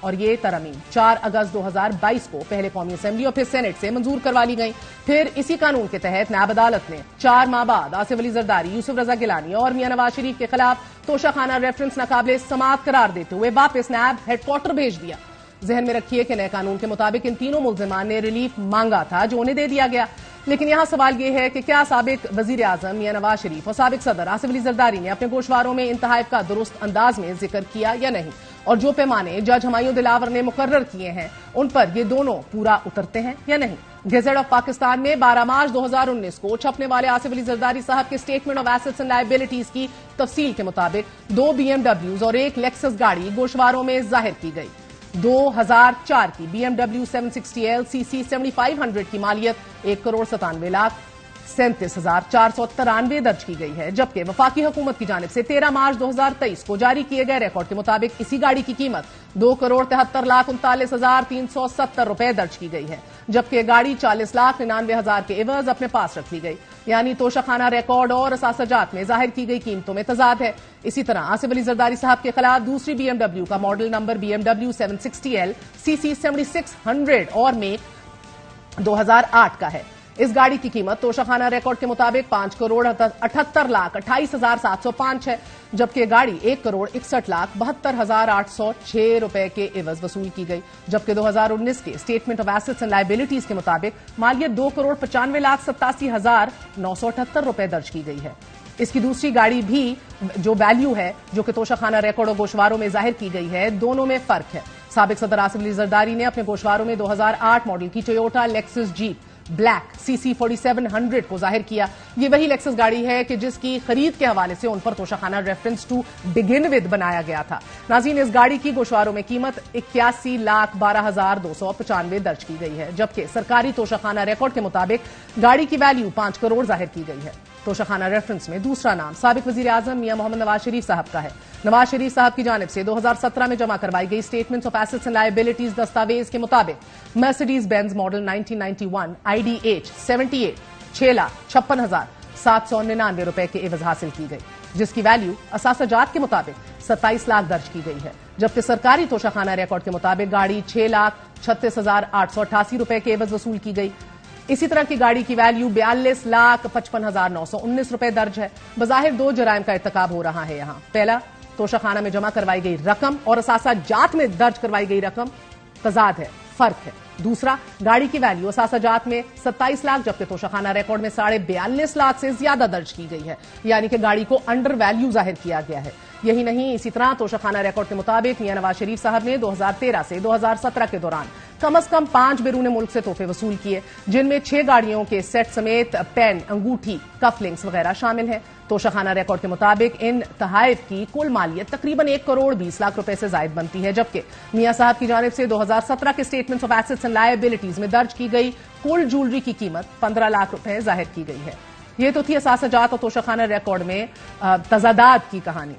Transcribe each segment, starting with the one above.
اور یہ ترامیم 4 اگست 2022 کو پہلے قومی اسمبلی اور پھر سینٹ سے منظور کروا لی گئی. پھر اسی قانون کے تحت نیب عدالت نے 4 ماہ بعد آصف علی زرداری، یوسف رضا گیلانی اور میاں نواز شریف کے خلاف توشہ خانہ ریفرنس ناقابل سماعت قرار دیتے ہوئے واپس نیب ہیڈ کوارٹر بھیج دیا. ذہن میں رکھیے کہ نئے قانون کے مطابق ان تینوں ملزمان نے ریلیف مانگا تھا جو انہیں دے دیا گیا. لیکن یہاں سوال یہ ہے کہ کیا سابق وزیر اعظم میاں نواز شریف اور سابق صدر آصف علی زرداری نے اپنے گوشواروں میں ان تحائف کا درست انداز میں ذکر کیا یا نہیں، اور جو پیمانے جج ہمایوں دلاور نے مقرر کیے ہیں ان پر یہ دونوں پورا اترتے ہیں یا نہیں. گیزٹ آف پاکستان میں 12 مارچ 2019 کو چھپنے والے آصف علی زرداری صاحب کے statement of assets and liabilities کی تفصیل کے مطابق 2 BMW اور 1 لیکسس گاڑی گوشواروں میں ظاہر کی گئی. 2004 کی BMW 760L CC 7500 کی مالیت 1,97,37,493 درج کی گئی ہے، جبکہ وفاقی حکومت کی جانب سے 13 مارچ 2023 کو جاری کیے گئے ریکارڈ کے مطابق اسی گاڑی کی قیمت 2,73,39,070 روپے درج کی گئی ہے، جبکہ گاڑی 40,99,000 کے عوض اپنے پاس رکھ لی گئی. یعنی توشہ خانہ ریکارڈ اور اثاثہ جات میں ظاہر کی گئی قیمتوں میں تضاد ہے. اسی طرح آصف علی زرداری صاحب کے خلاف دوسری BMW کا model number BMW 760L CC 7600 اور میک 2008 کا ہے. اس گاڑی کی قیمت توشہ خانہ ریکارڈ کے مطابق 5,78,78,705 ہے، جبکہ گاڑی 1,61,72,806 روپے کے عوض وصول کی گئی. جبکہ 2019 کے statement of assets and liabilities کے مطابق مالیت 2,95,87,978 روپے درج کی گئی ہے. اس کی دوسری گاڑی بھی جو ویلیو ہے جو کہ توشہ خانہ ریکارڈ اور گوشواروں میں ظاہر کی گئی ہے، دونوں میں فرق ہے. سابق صدر آصف علی زرداری نے اپنے گوشواروں میں 2008 ماڈل کی Toyota Lexus jeep black CC 4700 کو ظاہر کیا. یہ وہی لیکسس گاڑی ہے کہ جس کی خرید کے حوالے سے ان پر توشہ خانہ ریفرنس ٹو بگن ود بنایا گیا تھا. ناظرین، اس گاڑی کی گوشواروں میں قیمت 81,12,295 درج کی گئی ہے، جبکہ سرکاری توشہ خانہ ریکارڈ کے مطابق گاڑی کی ویلیو 5 کروڑ ظاہر کی گئی ہے. توشہ خانہ ریفرنس میں دوسرا نام سابق وزیر اعظم میاں محمد نواز شریف صاحب کا ہے. نواز شریف صاحب کی جانب سے 2017 میں جمع کروائی گئی statements of assets and liabilities دستاویز کے مطابق مرسیڈیز بینز ماڈل 1991 IDH 78 6,56,799 روپے کے عوض حاصل کی گئی، جس کی ویلیو اثاثہ جات کے مطابق 27 لاکھ درج کی گئی ہے. جبکہ سرکاری توشہ خانہ ریکارڈ کے مطابق گاڑی 6,36,888 روپے کے عوض وصول کی گئی. اسی طرح کی گاڑی کی ویلیو 42,55,919 روپے درج ہے. بظاہر 2 جرائم کا ارتکاب ہو رہا ہے یہاں. پہلا، توشہ خانہ میں جمع کروائی گئی رقم اور اثاثہ جات میں درج کروائی گئی رقم تضاد ہے، فرق ہے. دوسرا، گاڑی کی ویلیو اثاثہ جات میں 27 لاکھ جبکہ توشہ خانہ ریکارڈ میں 42.5 لاکھ سے زیادہ درج کی گئی ہے، یعنی کہ گاڑی کو انڈر ویلیو ظاہر کیا گیا ہے. یہی نہیں، اسی طرح توشہ خانہ ریکارڈ کے مطابق میاں نواز شریف صاحب نے 2013 سے 2017 کے دوران کم از کم 5 بیرون ملک سے تحفے وصول کیے، جن میں 6 گاڑیوں کے سیٹ سمیت پین، انگوٹھی، کف لنکس وغیرہ شامل ہیں. توشہ خانہ ریکارڈ کے مطابق ان تحائف کی کل مالیت تقریباً 1,20,00,000 روپے سے زائد بنتی ہے، جبکہ میاں صاحب کی جانب سے 2017 کے statements of assets and liabilities میں درج کی گئی کل جولری کی قیمت 15 لاکھ روپے ظاہر کی گئی ہے. یہ تو تھی اثاثہ جات اور توشہ خانہ ریکارڈ میں تضادات کی کہانی.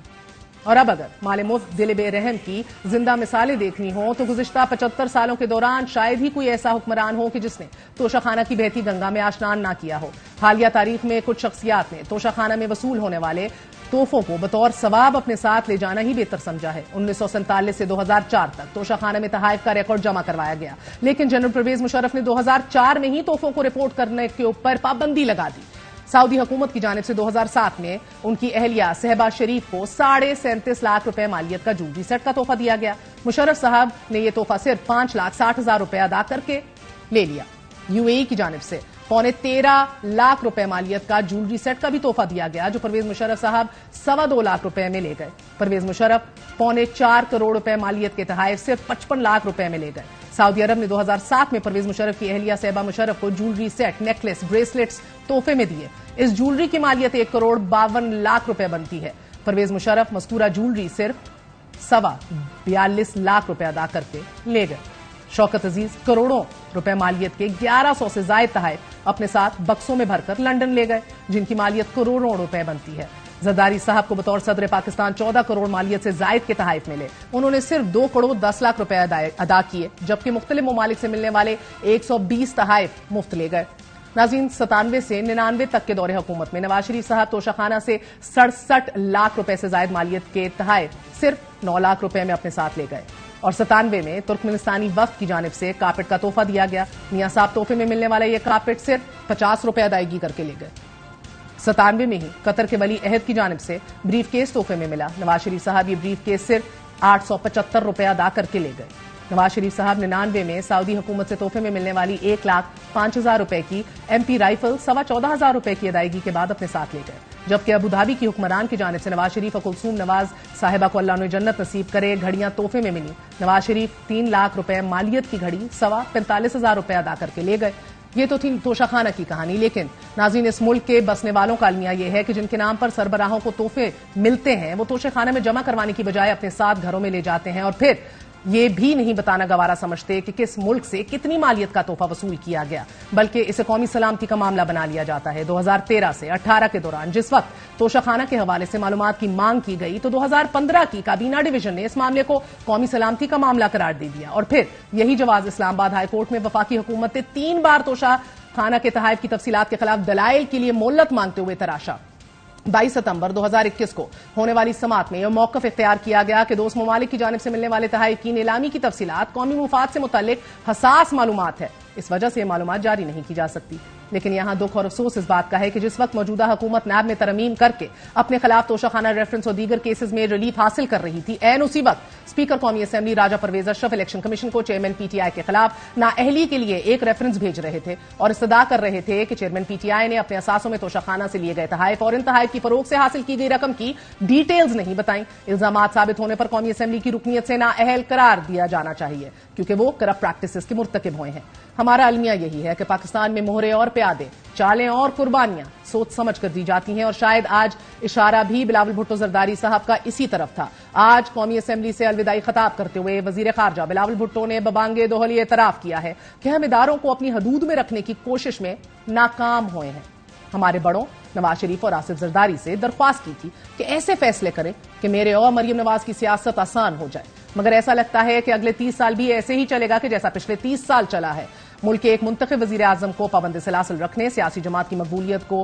اور اب اگر مال مفت دل بے رحم کی زندہ مثالیں دیکھنی ہوں تو گزشتہ 75 سالوں کے دوران شاید ہی کوئی ایسا حکمران ہو کہ جس نے توشہ خانہ کی بہتی گنگا میں آشنان نہ کیا ہو. حالیہ تاریخ میں کچھ شخصیات نے توشہ خانہ میں وصول ہونے والے تحفوں کو بطور ثواب اپنے ساتھ لے جانا ہی بہتر سمجھا ہے. 1947 سے 2004 تک توشہ خانہ میں تحائف کا ریکارڈ جمع کروایا گیا، لیکن جنرل پرویز مشرف نے 2004 میں ہی تحفوں کو رپورٹ کرنے کے اوپر پابندی لگا دی. سعودی حکومت کی جانب سے 2007 میں ان کی اہلیہ صہبا شریف کو 37.5 لاکھ روپے مالیت کا جولری سیٹ کا تحفہ دیا گیا. مشرف صاحب نے یہ تحفہ صرف 5,60,000 روپے ادا کر کے لے لیا. UAE کی جانب سے 13.25 لاکھ روپے مالیت کا جولری سیٹ کا بھی تحفہ دیا گیا، جو پرویز مشرف صاحب 2.25 لاکھ روپے میں لے گئے. پرویز مشرف 4.25 کروڑ روپے مالیت کے تحائف صرف 55 لاکھ روپے میں لے گئے. سعودی عرب نے 2007 میں پرویز مشرف کی اہلیہ صہبا مشرف کو جولری سیٹ، نیکلس، بریسلیٹس تحفے میں دیے. اس جولری کی مالیت 1.52 کروڑ روپے بنتی ہے. پرویز مشرف مذکورہ جولری صرف 42 لاکھ روپے ادا کر کے لے گئے. شوکت عزیز کروڑوں روپے مالیت کے 1100 سے زائد تحائف اپنے ساتھ بکسوں میں بھر کر لندن لے گئے، جن کی مالیت کروڑوں روپے بنتی ہے. زرداری صاحب کو بطور صدر پاکستان 14 کروڑ مالیت سے زائد کے تحائف ملے. انہوں نے صرف 2 کروڑ 10 لاکھ روپے ادا کیے، جبکہ مختلف ممالک سے ملنے والے 120 تحائف مفت لے گئے. ناظرین، 97 سے 99 تک کے دور حکومت میں نواز شریف صاحب توشہ خانہ سے 67 لاکھ روپے سے زائد مالیت کے تحائف صرف 9 لاکھ روپے میں اپنے ساتھ لے گئے. اور 97 میں ترکمنستانی وفد کی جانب سے کارپیٹ کا تحفہ دیا گیا. میاں صاحب تحفے میں ملنے والا یہ کارپیٹ صرف 50 روپے ادائیگی کر کے لے گئے. 97 میں ہی قطر کے ولی عہد کی جانب سے بریف کیس تحفے میں ملا. نواز شریف صاحب یہ بریف کیس صرف 875 روپے ادا کر کے لے گئے. نواز شریف صاحب 99 میں سعودی حکومت سے تحفے میں ملنے والی 1,05,000 روپے کی MP رائفل 14,500 روپے کی ادائیگی کے بعد اپنے ساتھ لے گئے. جبکہ ابوظہبی کی حکمران کی جانب سے نواز شریف اور کلثوم نواز صاحبہ کو اللہ نے جنت نصیب کرے گھڑیاں تحفے میں ملی. نواز شریف 3 لاکھ روپے مالیت کی گھڑی 45,000 روپے ادا کر کے لے گئے. یہ تو تھی توشہ خانہ کی کہانی. لیکن ناظرین اس ملک کے بسنے والوں کا المیہ یہ ہے کہ جن کے نام پر سربراہوں کو تحفے ملتے ہیں وہ توشہ خانہ میں جمع کروانے کی بجائے اپنے ساتھ گھروں میں لے جاتے ہیں اور پھر یہ بھی نہیں بتانا گوارا سمجھتے کہ کس ملک سے کتنی مالیت کا تحفہ وصول کیا گیا، بلکہ اسے قومی سلامتی کا معاملہ بنا لیا جاتا ہے. 2013 سے 18 کے دوران جس وقت توشہ خانہ کے حوالے سے معلومات کی مانگ کی گئی تو 2015 کی کابینہ ڈویژن نے اس معاملے کو قومی سلامتی کا معاملہ قرار دے دیا اور پھر یہی جواز اسلام آباد ہائی کورٹ میں وفاقی حکومت نے 3 بار توشہ خانہ کے تحائف کی تفصیلات کے خلاف دلائل کے لیے مہلت مانگتے ہوئے تراشا. 22 ستمبر 2021 کو ہونے والی سماعت میں یہ موقف اختیار کیا گیا کہ دوست ممالک کی جانب سے ملنے والے تحائف کی نیلامی کی تفصیلات قومی مفاد سے متعلق حساس معلومات ہے، اس وجہ سے یہ معلومات جاری نہیں کی جا سکتی. لیکن یہاں دکھ اور افسوس اس بات کا ہے کہ جس وقت موجودہ حکومت نیب میں ترمیم کر کے اپنے خلاف توشہ خانہ ریفرنس اور دیگر کیسز میں ریلیف حاصل کر رہی تھی، عین اسی وقت اسپیکر قومی اسمبلی راجہ پرویز اشرف الیکشن کمیشن کو چیئرمین PTI کے خلاف نااہلی کے لیے ایک ریفرنس بھیج رہے تھے اور استدعا کر رہے تھے کہ چیئرمین PTI نے اپنے اثاثوں میں توشہ خانہ سے لیے گئے تحائف اور ان تحائف کی فروغ سے حاصل کی گئی رقم کی ڈیٹیلز نہیں بتائیں. الزامات ثابت ہونے پر قومی اسمبلی کی رکنیت سے نااہل قرار دیا جانا چاہیے کیونکہ وہ کرپٹ پریکٹسز کے مرتکب ہوئے ہیں. ہمارا المیہ یہی ہے کہ پاکستان میں مہرے اور پیادے، چالیں اور قربانیاں سوچ سمجھ کر دی جاتی ہیں اور شاید آج اشارہ بھی بلاول بھٹو زرداری صاحب کا اسی طرف تھا. آج قومی اسمبلی سے الوداعی خطاب کرتے ہوئے وزیر خارجہ بلاول بھٹو نے ببانگ دوہل اعتراف کیا ہے کہ ہم اداروں کو اپنی حدود میں رکھنے کی کوشش میں ناکام ہوئے ہیں. ہمارے بڑوں نواز شریف اور آصف زرداری سے درخواست کی تھی کہ ایسے فیصلے کریں کہ میرے اور مریم نواز کی سیاست آسان ہو جائے، مگر ایسا لگتا ہے کہ اگلے 30 سال بھی ایسے ہی چلے گا کہ جیسا پچھلے 30 سال چلا ہے. ملک کے ایک منتخب وزیر اعظم کو پابند سلاسل رکھنے، سیاسی جماعت کی مقبولیت کو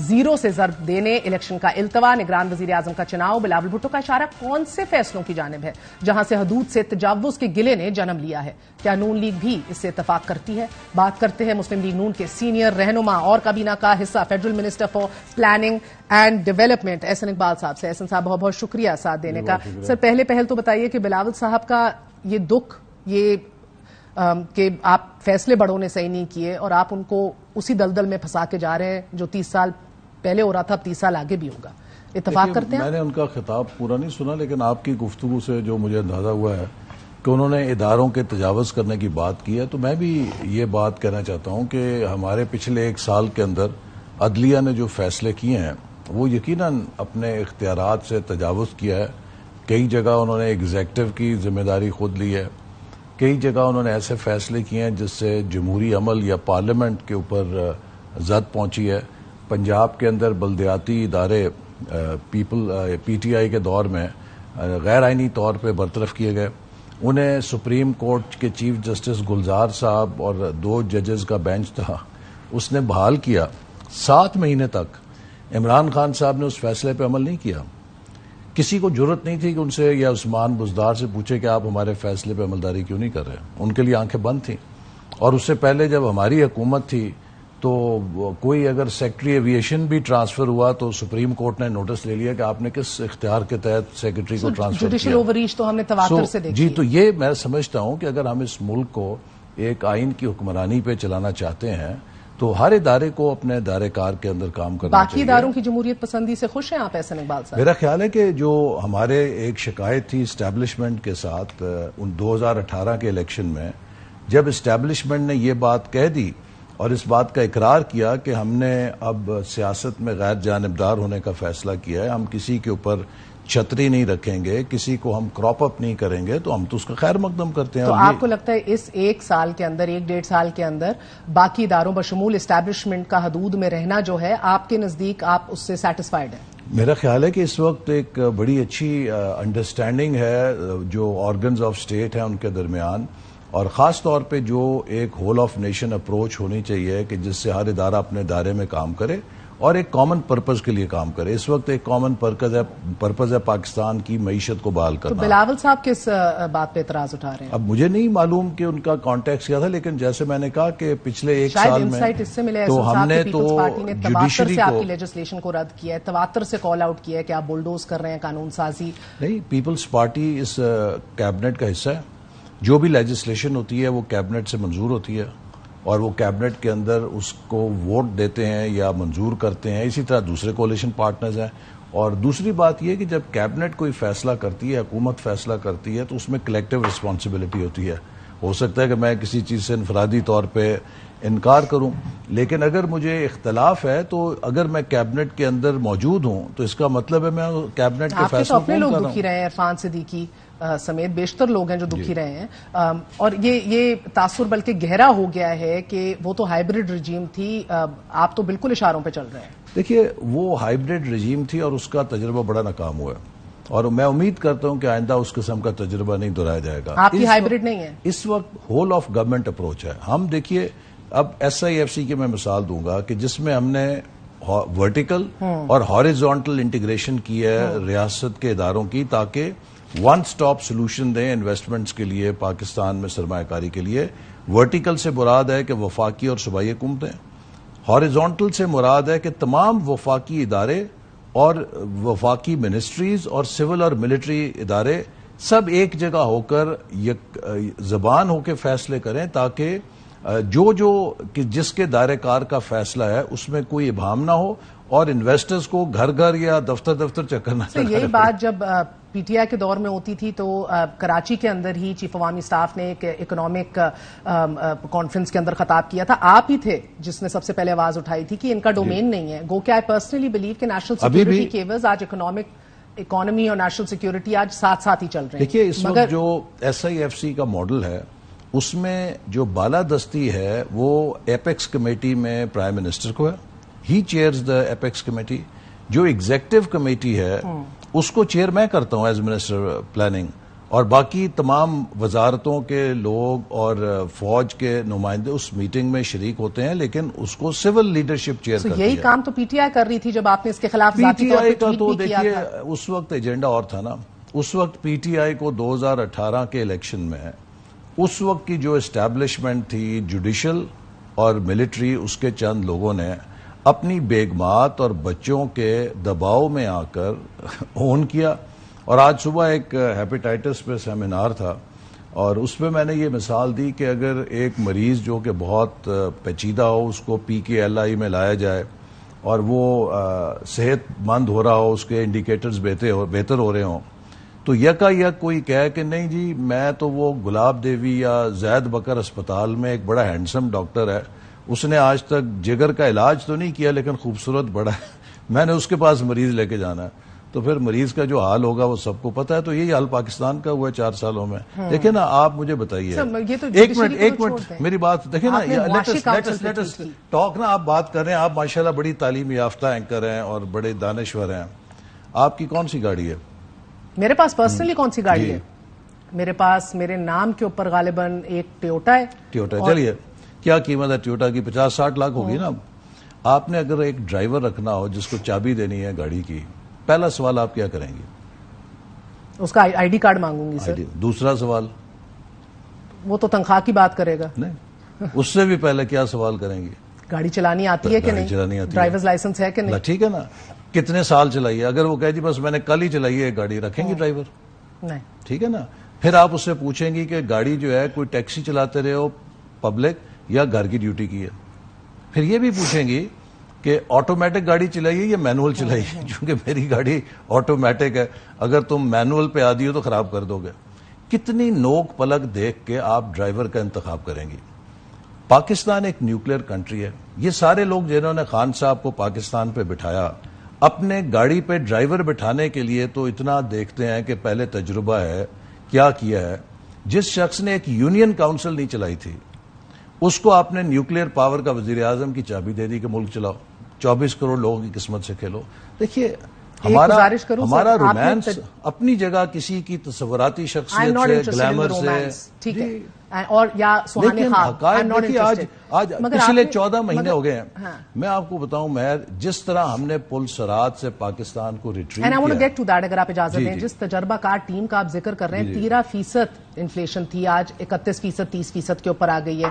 0 سے ضرب دینے، الیکشن کا التوا، نگران وزیر اعظم کا چناؤ، بلاول بھٹو کا اشارہ کون سے فیصلوں کی جانب ہے جہاں سے حدود سے تجاوز کے گلے نے جنم لیا ہے؟ کیا نون لیگ بھی اس سے اتفاق کرتی ہے؟ بات کرتے ہیں مسلم لیگ نون کے سینئر رہنما اور کابینہ کا حصہ federal minister for planning and development Ahsan Iqbal صاحب سے. احسن صاحب بہت بہت شکریہ ساتھ دینے کا. سر پہل تو بتائیے کہ بلاول صاحب کا یہ دکھ، یہ کہ آپ فیصلے بڑوں نے صحیح نہیں کیے اور آپ ان کو اسی دلدل میں پھنسا کے جا رہے ہیں جو 30 سال پہلے ہو رہا تھا اب 30 سال آگے بھی ہوگا، اتفاق کرتے ہیں؟ میں نے ان کا خطاب پورا نہیں سنا لیکن آپ کی گفتگو سے جو مجھے اندازہ ہوا ہے کہ انہوں نے اداروں کے تجاوز کرنے کی بات کی ہے، تو میں بھی یہ بات کہنا چاہتا ہوں کہ ہمارے پچھلے 1 سال کے اندر عدلیہ نے جو فیصلے کیے ہیں وہ یقیناً اپنے اختیارات سے تجاوز کیا ہے. کئی جگہ انہوں نے ایگزیکٹو کی ذمہ داری خود لی ہے، کئی جگہ انہوں نے ایسے فیصلے کیے ہیں جس سے جمہوری عمل یا پارلیمنٹ کے اوپر زد پہنچی ہے. پنجاب کے اندر بلدیاتی ادارے PTI کے دور میں غیر آئینی طور پہ برطرف کیے گئے. انہیں سپریم کورٹ کے چیف جسٹس گلزار صاحب اور 2 ججز کا بینچ تھا، اس نے بحال کیا. 7 مہینے تک عمران خان صاحب نے اس فیصلے پہ عمل نہیں کیا. کسی کو جرت نہیں تھی کہ ان سے یا عثمان بزدار سے پوچھے کہ آپ ہمارے فیصلے پہ عملداری کیوں نہیں کر رہے. ان کے لیے آنکھیں بند تھیں. اور اس سے پہلے جب ہماری حکومت تھی تو کوئی اگر سیکرٹری ایویشن بھی ٹرانسفر ہوا تو سپریم کورٹ نے نوٹس لے لیا کہ آپ نے کس اختیار کے تحت سیکرٹری کو ٹرانسفر کیا. جوڈیشل اووریچ تو ہم نے تواتر سے دیکھی. جی تو یہ میں سمجھتا ہوں کہ اگر ہم اس ملک کو ایک آئین کی حکمرانی پہ چلانا چاہتے ہیں تو ہر ادارے کو اپنے ادارے کار کے اندر کام کرنا چاہیے. باقی اداروں کی جمہوریت پسندی سے خوش ہیں آپ احسن اقبال صاحب؟ میرا خیال ہے کہ جو ہمارے ایک شکایت تھی اسٹیبلشمنٹ کے ساتھ 2018 کے الیکشن میں، جب اسٹیبلشمنٹ نے یہ بات کہہ دی اور اس بات کا اقرار کیا کہ ہم نے اب سیاست میں غیر جانبدار ہونے کا فیصلہ کیا ہے، ہم کسی کے اوپر چھتری نہیں رکھیں گے، کسی کو ہم کراپ اپ نہیں کریں گے، تو ہم تو اس کا خیر مقدم کرتے ہیں. تو آپ کو لگتا ہے اس 1 سال کے اندر 1.5 سال کے اندر باقی اداروں بشمول اسٹیبلشمنٹ کا حدود میں رہنا جو ہے آپ کے نزدیک آپ اس سے سیٹسفائیڈ ہیں؟ میرا خیال ہے کہ اس وقت ایک بڑی اچھی انڈرسٹینڈنگ ہے جو آرگنز آف اسٹیٹ ہیں ان کے درمیان، اور خاص طور پہ جو ایک ہول آف نیشن اپروچ ہونی چاہیے کہ جس سے ہر ادارہ اپنے دائرے میں کام کرے اور ایک کامن پرپز کے لیے کام کرے. اس وقت ایک کامن پرپز ہے پاکستان کی معیشت کو بحال کرنا. تو بلاول صاحب کس بات پہ اعتراض اٹھا رہے ہیں؟ اب مجھے نہیں معلوم کہ ان کا کانٹیکس کیا تھا، لیکن جیسے میں نے کہا کہ پچھلے ایک سال میں تو ہم نے تو جوڈیشری کو لیجسلیشن کو رد کیا ہے، تواتر سے کال آؤٹ کیا ہے کہ آپ بلڈوز کر رہے ہیں قانون سازی. نہیں، پیپلز پارٹی اس کیبنٹ کا حصہ ہے. جو بھی لیجسلیشن ہوتی ہے وہ کیبنٹ سے منظور ہوتی ہے اور وہ کیبنٹ کے اندر اس کو ووٹ دیتے ہیں یا منظور کرتے ہیں. اسی طرح دوسرے کولیشن پارٹنرز ہیں. اور دوسری بات یہ کہ جب کیبنٹ کوئی فیصلہ کرتی ہے، حکومت فیصلہ کرتی ہے، تو اس میں کلیکٹیو رسپانسبلٹی ہوتی ہے. ہو سکتا ہے کہ میں کسی چیز سے انفرادی طور پہ انکار کروں، لیکن اگر مجھے اختلاف ہے تو اگر میں کیبنٹ کے اندر موجود ہوں تو اس کا مطلب ہے میں کیبنٹ کے فیصلوں کو اپنے لوگ دکھی رہے ہیں، عرفان صدیقی سمیت بیشتر لوگ ہیں جو دکھی رہے ہیں، اور یہ تاثر بلکہ گہرا ہو گیا ہے کہ وہ تو ہائیبرڈ رجیم تھی، آپ تو بالکل اشاروں پہ چل رہے ہیں. دیکھیے، وہ ہائیبرڈ رجیم تھی اور اس کا تجربہ بڑا ناکام ہوا ہے، اور میں امید کرتا ہوں کہ آئندہ اس قسم کا تجربہ نہیں دہرایا جائے گا. آپ کی ہائیبرڈ نہیں ہے اس وقت ہول آف گورنمنٹ اپروچ ہے. ہم دیکھیے اب SIFC کی میں مثال دوں گا کہ جس میں ہم نے ورٹیکل اور ہاریزونٹل انٹیگریشن کی ہے ریاست کے اداروں کی، تاکہ ون سٹاپ سولوشن دیں انویسٹمنٹس کے لیے پاکستان میں سرمایہ کاری کے لیے. ورٹیکل سے مراد ہے کہ وفاقی اور صوبائی حکومتیں، ہاریزونٹل سے مراد ہے کہ تمام وفاقی ادارے اور وفاقی منسٹریز اور سول اور ملٹری ادارے سب ایک جگہ ہو کر یک زبان ہو کے فیصلے کریں، تاکہ جس کے دائرہ کار کا فیصلہ ہے اس میں کوئی ابہام نہ ہو اور انویسٹرز کو گھر گھر یا دفتر چکر نہ کرنا. یہی بات جب PTI کے دور میں ہوتی تھی تو کراچی کے اندر ہی چیف عوامی اسٹاف نے ایک اکنامک کانفرنس کے اندر خطاب کیا تھا. آپ ہی تھے جس نے سب سے پہلے آواز اٹھائی تھی کہ ان کا ڈومین نہیں ہے. گو کہ آئی پرسنلی بلیو کہ نیشنل سیکورٹی کے عوض آج اکانومی اور نیشنل سیکورٹی آج ساتھ ہی چل رہے ہیں. دیکھیے، اس وقت جو SIFC کا ماڈل ہے اس میں جو بالادستی ہے وہ ایپیکس کمیٹی میں پرائم منسٹر کو ہے. ہی چیئرز دا ایپیکس کمیٹی. جو ایگزیکٹو کمیٹی ہے اس کو چیئر میں کرتا ہوں ایز منسٹر پلاننگ، اور باقی تمام وزارتوں کے لوگ اور فوج کے نمائندے اس میٹنگ میں شریک ہوتے ہیں، لیکن اس کو سول لیڈرشپ چیئر کرتی ہے. یہی کام تو PTI کر رہی تھی جب آپ نے اس کے خلاف ذاتی طور پہ ٹویٹ بھی کیا تھا. اس وقت ایجنڈا اور تھا نا. اس وقت PTI کو 2018 کے الیکشن میں اس وقت کی جو اسٹیبلشمنٹ تھی جوڈیشل اور ملٹری، اس کے چند لوگوں نے اپنی بیگمات اور بچوں کے دباؤ میں آ کر اون کیا. اور آج صبح ایک ہیپیٹائٹس پہ سیمینار تھا اور اس پہ میں نے یہ مثال دی کہ اگر ایک مریض جو کہ بہت پیچیدہ ہو اس کو PKLI میں لایا جائے اور وہ صحت مند ہو رہا ہو، اس کے انڈیکیٹرز بہتر ہو رہے ہوں، تو یک کوئی کہے کہ نہیں جی میں تو وہ گلاب دیوی یا زید بکر اسپتال میں ایک بڑا ہینڈسم ڈاکٹر ہے، اس نے آج تک جگر کا علاج تو نہیں کیا لیکن خوبصورت بڑا ہے، میں نے اس کے پاس مریض لے کے جانا ہے. تو پھر مریض کا جو حال ہوگا وہ سب کو پتا ہے. تو یہی حال پاکستان کا ہوا ہے 4 سالوں میں. دیکھیں نا، آپ مجھے بتائیے، ایک منٹ میری بات دیکھیں نا، لیٹس ٹاک نا. آپ بات کر رہے ہیں، آپ ماشاءاللہ بڑی تعلیم یافتہ اینکر ہیں اور بڑے دانشور ہیں. آپ کی کون سی گاڑی ہے؟ میرے پاس پرسنلی کون سی گاڑی ہے؟ میرے پاس میرے نام کے اوپر غالباً ایک ٹیوٹا ہے. چلیے، کیا قیمت ہے ٹیوٹا کی؟ 50-60 لاکھ ہوگی نا. آپ نے اگر ایک ڈرائیور رکھنا ہو جس کو چابی دینی ہے گاڑی کی، پہلا سوال آپ کیا کریں گے؟ اس کا ID کارڈ مانگوں گی سر. دوسرا سوال؟ وہ تو تنخواہ کی بات کرے گا. نہیں، اس سے بھی پہلے کیا سوال کریں گے؟ گاڑی چلانی آتی ہے کہ نہیں؟ ڈرائیورز لائسنس ہے کہ نہیں؟ ٹھیک ہے نا. کتنے سال چلائیے؟ اگر وہ کہے جی بس میں نے کل ہی چلائی ہے گاڑی، رکھیں گے ڈرائیور؟ نہیں. ٹھیک ہے نا. پھر آپ اس سے پوچھیں گی کہ گاڑی جو ہے کوئی ٹیکسی چلاتے رہے ہو پبلک یا گھر کی ڈیوٹی کی ہے. پھر یہ بھی پوچھیں گی کہ آٹومیٹک گاڑی چلائیے یا مینول چلائیے، چونکہ میری گاڑی آٹومیٹک ہے، اگر تم مینول پہ آدھی ہو تو خراب کر دو گے. کتنی نوک پلک دیکھ کے آپ ڈرائیور کا انتخاب کریں گی؟ پاکستان ایک نیوکلیر کنٹری ہے. یہ سارے لوگ جنہوں نے خان صاحب کو پاکستان پہ بٹھایا، اپنے گاڑی پہ ڈرائیور بٹھانے کے لیے تو اتنا دیکھتے ہیں کہ پہلے تجربہ ہے، کیا کیا ہے. جس شخص نے ایک یونین کاؤنسل نہیں چلائی تھی اس کو آپ نے نیوکلیر پاور کا وزیر اعظم کی چابی دے دی کہ ملک چلاؤ، 24 کروڑ لوگوں کی قسمت سے کھیلو. دیکھیے، ہمارا رومانس اپنی جگہ کسی کی تصوراتی شخصیت سے، گلیمر سے، ٹھیک ہے، اور یا سہانے خواب. آج پچھلے 14 مہینے ہو گئے ہیں. میں آپ کو بتاؤں مہر، جس طرح ہم نے پل سرات سے پاکستان کو ریٹریٹ کیا، اگر آپ اجازت دیں، جس تجربہ کار ٹیم کا آپ ذکر کر رہے ہیں، 13% انفلیشن تھی، آج 31%، 30% کے اوپر آ گئی ہے.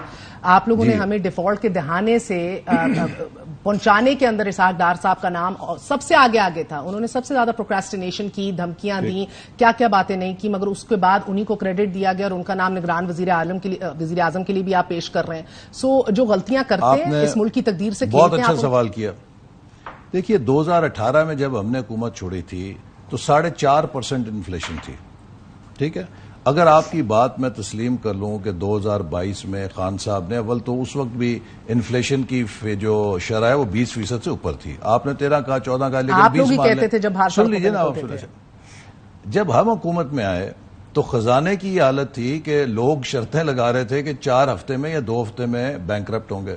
آپ لوگوں نے ہمیں ڈیفالٹ کے دہانے سے پہنچانے کے اندر اسحاق ڈار صاحب کا نام سب سے آگے تھا. انہوں نے سب سے زیادہ پروکریسٹینیشن کی، دھمکیاں دیں، کیا باتیں نہیں کی، مگر اس کے بعد انہی کو کریڈٹ دیا گیا اور ان کا نام نگران وزیر اعظم کے لیے بھی آپ پیش کر رہے ہیں. سو جو غلطیاں کرتے ہیں اس ملک کی تقدیر سے کھیلتے ہیں. بہت اچھا سوال کیا. دیکھیے 2018 میں جب ہم نے حکومت چھوڑی تھی تو 4.5% انفلیشن تھی. ٹھیک ہے، اگر آپ کی بات میں تسلیم کر لوں کہ 2022 میں خان صاحب نے، اول تو اس وقت بھی انفلیشن کی جو شرح ہے وہ 20% سے اوپر تھی. آپ نے 13 کہا، 14 کہا، لیکن 20 مان لیں. سن لیجیے نا آپ. جب ہم حکومت میں آئے تو خزانے کی یہ حالت تھی کہ لوگ شرطیں لگا رہے تھے کہ 4 ہفتے میں یا 2 ہفتے میں بینکرپٹ ہوں گے.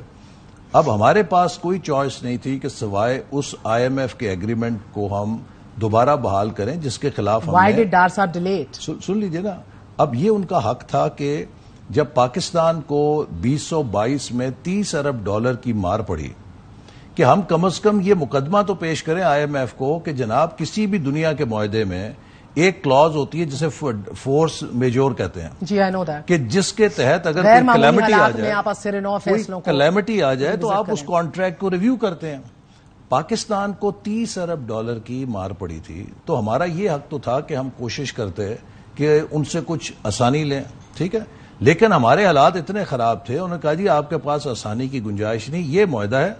اب ہمارے پاس کوئی چوائس نہیں تھی کہ سوائے اس IMF کے ایگریمنٹ کو ہم دوبارہ بحال کریں جس کے خلاف ہم نے. سن لیجیے نا، اب یہ ان کا حق تھا کہ جب پاکستان کو 2022 میں $30 ارب کی مار پڑی کہ ہم کم از کم یہ مقدمہ تو پیش کریں IMF کو کہ جناب کسی بھی دنیا کے معاہدے میں ایک کلاز ہوتی ہے جسے فورس میجور کہتے ہیں. جی آئی نو دیٹ، کہ جس کے تحت اگر کوئی کلیمٹی آ جائے تو آپ اس کانٹریکٹ کو ریویو کرتے ہیں. پاکستان کو $30 ارب کی مار پڑی تھی تو ہمارا یہ حق تو تھا کہ ہم کوشش کرتے کہ ان سے کچھ آسانی لیں. ٹھیک ہے، لیکن ہمارے حالات اتنے خراب تھے، انہوں نے کہا جی آپ کے پاس آسانی کی گنجائش نہیں، یہ معاہدہ ہے،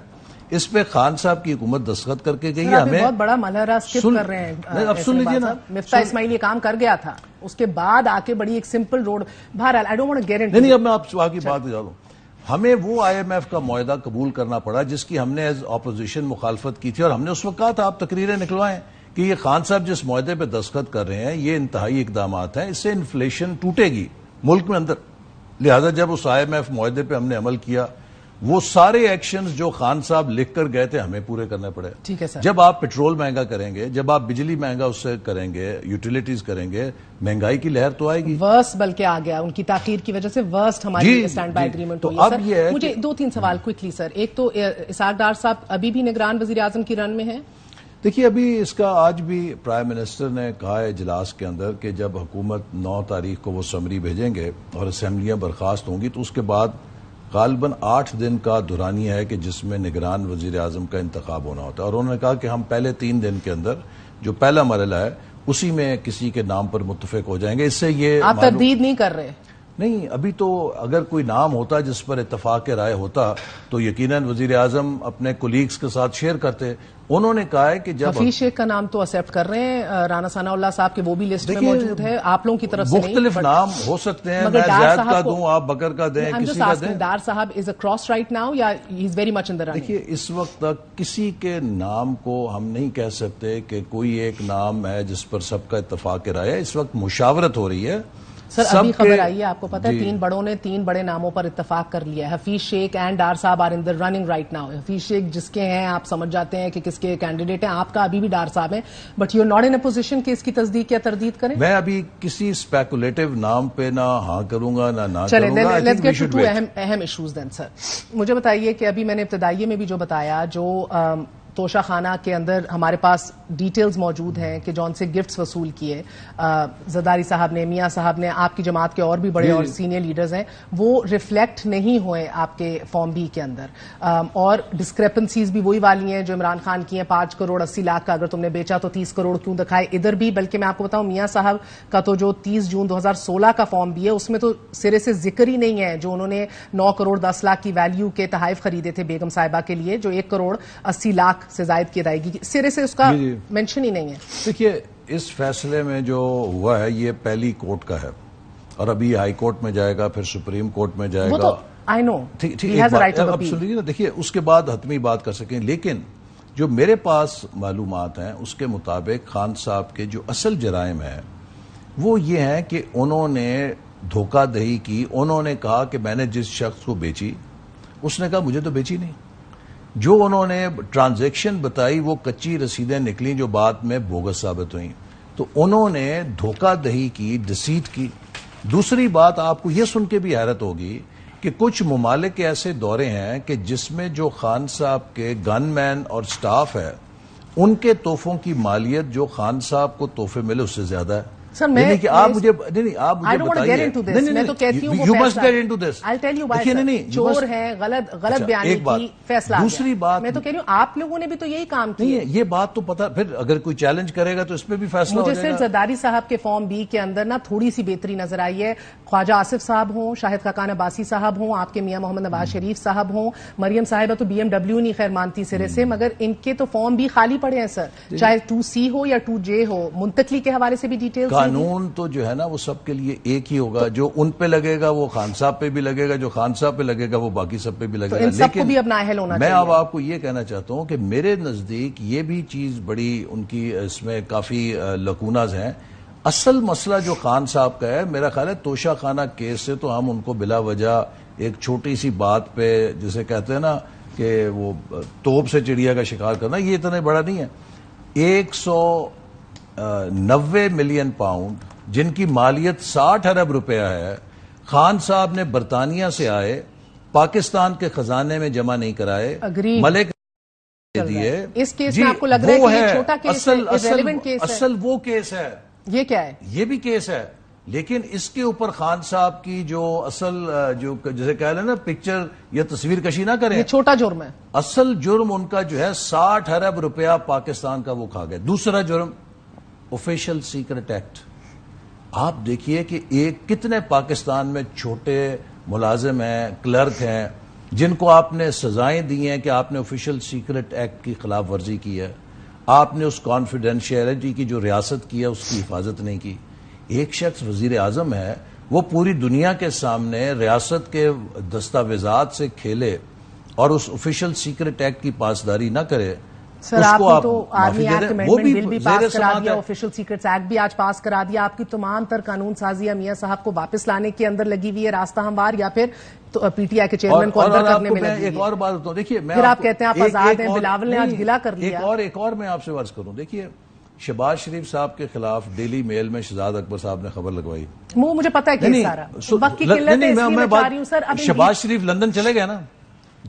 اس پہ خان صاحب کی حکومت دستخط کر کے گئی ہے. ہمیں بہت بڑا ملحرہ اسکپ کر رہے ہیں. اب سن لیجیے نا، مفتاح اسماعیل یہ کام کر گیا تھا، اس کے بعد آ کے بڑی ایک سمپل روڈ. بہرحال I don't want to get into. نہیں، اب میں آپ کی بات بتا دوں. ہمیں وہ IMF کا معاہدہ قبول کرنا پڑا جس کی ہم نے ایز اپوزیشن مخالفت کی تھی، اور ہم نے اس وقت کہا تھا آپ تقریریں نکلوائیں کہ یہ خان صاحب جس معاہدے پہ دستخط کر رہے ہیں یہ انتہائی اقدامات ہیں، اس سے انفلیشن ٹوٹے گی ملک میں اندر. لہذا جب اس IMF معاہدے پہ ہم نے عمل کیا، وہ سارے ایکشنز جو خان صاحب لکھ کر گئے تھے ہمیں پورے کرنے پڑے. ٹھیک ہے سر. جب آپ پیٹرول مہنگا کریں گے، جب آپ بجلی مہنگا اس سے کریں گے، یوٹیلیٹیز کریں گے، مہنگائی کی لہر تو آئے گی. ورسٹ بلکہ آ گیا، ان کی تاخیر کی وجہ سے ورسٹ ہماری اسٹینڈ بائی ایگریمنٹ ہوئی ہے. اب یہ ہے مجھے 2-3 سوال کوئکلی سر. ایک تو اسحاق ڈار صاحب ابھی بھی نگران وزیر اعظم کی رن میں ہیں؟ دیکھیے ابھی اس کا آج بھی پرائم منسٹر نے کہا ہے اجلاس کے اندر کہ جب حکومت 9 تاریخ کو وہ سمری بھیجیں گے اور اسمبلیاں برخاست ہوں گی تو اس کے بعد غالباً 8 دن کا دورانیہ ہے کہ جس میں نگران وزیر اعظم کا انتخاب ہونا ہوتا ہے. اور انہوں نے کہا کہ ہم پہلے 3 دن کے اندر جو پہلا مرحلہ ہے اسی میں کسی کے نام پر متفق ہو جائیں گے. اس سے یہ آپ تردید نہیں کر رہے؟ نہیں، ابھی تو اگر کوئی نام ہوتا جس پر اتفاق رائے ہوتا تو یقیناً وزیر اعظم اپنے کولیگز کے ساتھ شیئر کرتے. انہوں نے کہا ہے کہ جب حفیظ شیخ کا نام تو ایکسپٹ کر رہے ہیں، رانا ثناء اللہ صاحب کے وہ بھی لسٹ میں موجود ہے، آپ لوگوں کی طرف سے مختلف نام ہو سکتے ہیں، میں زید کا دوں، آپ بکر کا دیں، کسی کا دیں. ڈار صاحب از اے کراس رائٹ ناؤ یا ہی is very much in the running? دیکھیے اس وقت تک کسی کے نام کو ہم نہیں کہہ سکتے کہ کوئی ایک نام ہے جس پر سب کا اتفاق رائے ہے. اس وقت مشاورت ہو رہی ہے. سر ابھی خبر آئی ہے، آپ کو پتا ہے 3 بڑوں نے 3 بڑے ناموں پر اتفاق کر لیا ہے. حفیظ شیخ اینڈ ڈار صاحب are in the running right now. Hafeez Sheikh جس کے ہیں آپ سمجھ جاتے ہیں کہ کس کے کینڈیڈیٹ ہیں، آپ کا ابھی بھی ڈار صاحب ہیں، but you are not in a position کہ اس کی تصدیق یا تردید کریں. میں ابھی کسی اسپیکولیٹو نام پہ نہ ہاں کروں گا نہ کروں گا. چلیں لیٹس گیٹ ٹو اہم ایشوز دین. سر مجھے بتائیے کہ ابھی میں نے ابتدائیے میں بھی جو بتایا، جو توشہ خانہ کے اندر ہمارے پاس ڈیٹیلز موجود ہیں کہ جون سے گفٹس وصول کیے زرداری صاحب نے، میاں صاحب نے، آپ کی جماعت کے اور بھی بڑے اور سینئر لیڈرز ہیں، وہ ریفلیکٹ نہیں ہوئے آپ کے فارم بی کے اندر. اور ڈسکریپنسیز بھی وہی والی ہیں جو عمران خان کی ہیں. 5 کروڑ 80 لاکھ کا اگر تم نے بیچا تو 30 کروڑ کیوں دکھائے ادھر بھی. بلکہ میں آپ کو بتاؤں میاں صاحب کا تو جو 30 جون 2016 کا فارم بھی ہے اس میں تو سرے سے ذکر ہی نہیں ہے جو انہوں نے 9 کروڑ 10 لاکھ کی ویلیو کے تحائف خریدے تھے بیگم صاحبہ کے لیے، جو 1 کروڑ 80 لاکھ سے زائد کی ادائیگی کی، سرے سے اس کا مینشن ہی نہیں ہے. دیکھیے اس فیصلے میں جو ہوا ہے یہ پہلی کورٹ کا ہے اور ابھی ہائی کورٹ میں جائے گا، پھر سپریم کورٹ میں جائے گا. I know. He has a right to appeal. دیکھیے اس کے بعد حتمی بات کر سکیں، لیکن جو میرے پاس معلومات ہیں اس کے مطابق خان صاحب کے جو اصل جرائم ہیں وہ یہ ہیں کہ انہوں نے دھوکہ دہی کی. انہوں نے کہا کہ میں نے جس شخص کو بیچی اس نے کہا مجھے تو بیچی نہیں. جو انہوں نے ٹرانزیکشن بتائی وہ کچی رسیدیں نکلیں جو بعد میں بوگس ثابت ہوئیں. تو انہوں نے دھوکہ دہی کی، ڈسیٹ کی. دوسری بات آپ کو یہ سن کے بھی حیرت ہوگی کہ کچھ ممالک ایسے دورے ہیں کہ جس میں جو خان صاحب کے گن مین اور سٹاف ہے ان کے تحفوں کی مالیت جو خان صاحب کو تحفے ملے اس سے زیادہ ہے. سر میں آپ مجھے بتائیے میں تو کہتی ہوں چور ہیں غلط بیانی کی فیصلہ. دوسری بات میں تو کہہ رہی ہوں آپ لوگوں نے بھی تو یہی کام کیا. یہ بات تو پتا, پھر اگر کوئی چیلنج کرے گا تو اس پہ بھی فیصلہ ہو جائے گا. مجھے صرف زرداری صاحب کے فارم بی کے اندر نا تھوڑی سی بہتری نظر آئی ہے. خواجہ آصف صاحب ہوں, شاہد خاقان عباسی صاحب ہوں, آپ کے میاں محمد نواز شریف صاحب ہوں, مریم صاحبہ تو BMW نہیں خیر مانتی سرے سے, مگر ان کے تو فارم بھی خالی پڑے ہیں سر, چاہے 2C ہو یا 2J ہو. منتقلی کے حوالے سے بھی ڈیٹیلز. قانون تو جو ہے نا وہ سب کے لیے ایک ہی ہوگا. جو ان پہ لگے گا وہ خان صاحب پہ بھی لگے گا, جو خان صاحب پہ لگے گا وہ باقی سب پہ بھی لگے گا. سب کو بھی اپنا اہل ہونا چاہیے. میں اب آپ کو یہ کہنا چاہتا ہوں کہ میرے نزدیک یہ بھی چیز بڑی ان کی اس میں کافی لکوناز ہیں. اصل مسئلہ جو خان صاحب کا ہے میرا خیال ہے توشہ خانہ کیس سے تو ہم ان کو بلا وجہ ایک چھوٹی سی بات پہ جسے کہتے ہیں نا کہ وہ توپ سے چڑیا کا شکار کرنا, یہ اتنا بڑا نہیں ہے. 190 ملین پاؤنڈ جن کی مالیت 60 ارب روپیہ ہے, خان صاحب نے برطانیہ سے آئے, پاکستان کے خزانے میں جمع نہیں کرائے, ملک دیے. اس کیس میں آپ کو لگ رہا ہے کہ یہ چھوٹا کیس ہے, اصل وہ کیس ہے. یہ کیا ہے؟ یہ بھی کیس ہے, لیکن اس کے اوپر خان صاحب کی جو اصل جو جسے کہہ لیں نا پکچر یا تصویر کشی نہ کریں, یہ چھوٹا جرم ہے. اصل جرم ان کا جو ہے 60 ارب روپیہ پاکستان کا وہ کھا گئے. دوسرا جرم آفیشل سیکرٹ ایکٹ. آپ دیکھیے کہ کتنے پاکستان میں چھوٹے ملازم ہیں, کلرک ہیں, جن کو آپ نے سزائیں دی ہیں کہ آپ نے آفیشل سیکرٹ ایکٹ کی خلاف ورزی کی ہے, آپ نے اس کانفیڈینشیلٹی کی جو ریاست کی ہے اس کی حفاظت نہیں کی. ایک شخص وزیر اعظم ہے, وہ پوری دنیا کے سامنے ریاست کے دستاویزات سے کھیلے اور اس آفیشل سیکرٹ ایکٹ کی پاسداری نہ کرے. سر آپ نے تو آرمی ایکٹ امینڈمنٹ بل بھی پاس کرا دیا, آفیشل سیکرٹس ایکٹ بھی آج پاس کرا دیا. آپ کی تمام تر قانون سازیاں میاں صاحب کو واپس لانے کے اندر لگی ہوئی ہے, راستہ ہموار, یا پھر پی ٹی آئی کے چیئرمین کو اندر کرنے میں لگی ہوئی ہے. ایک اور بات بتاؤں, دیکھیے پھر آپ کہتے ہیں آپ آزاد ہیں, بلاول نے آج گلا کر لیا. ایک اور میں آپ سے عرض کروں, دیکھیے شہباز شریف صاحب کے خلاف ڈیلی میل میں شہزاد اکبر صاحب نے خبر لگوائی. مجھے پتا ہے کہ سارا وقت کی قلت ہے, اس لیے میں چاہ رہی ہوں سر. شہباز شریف لندن چلے گئے نا,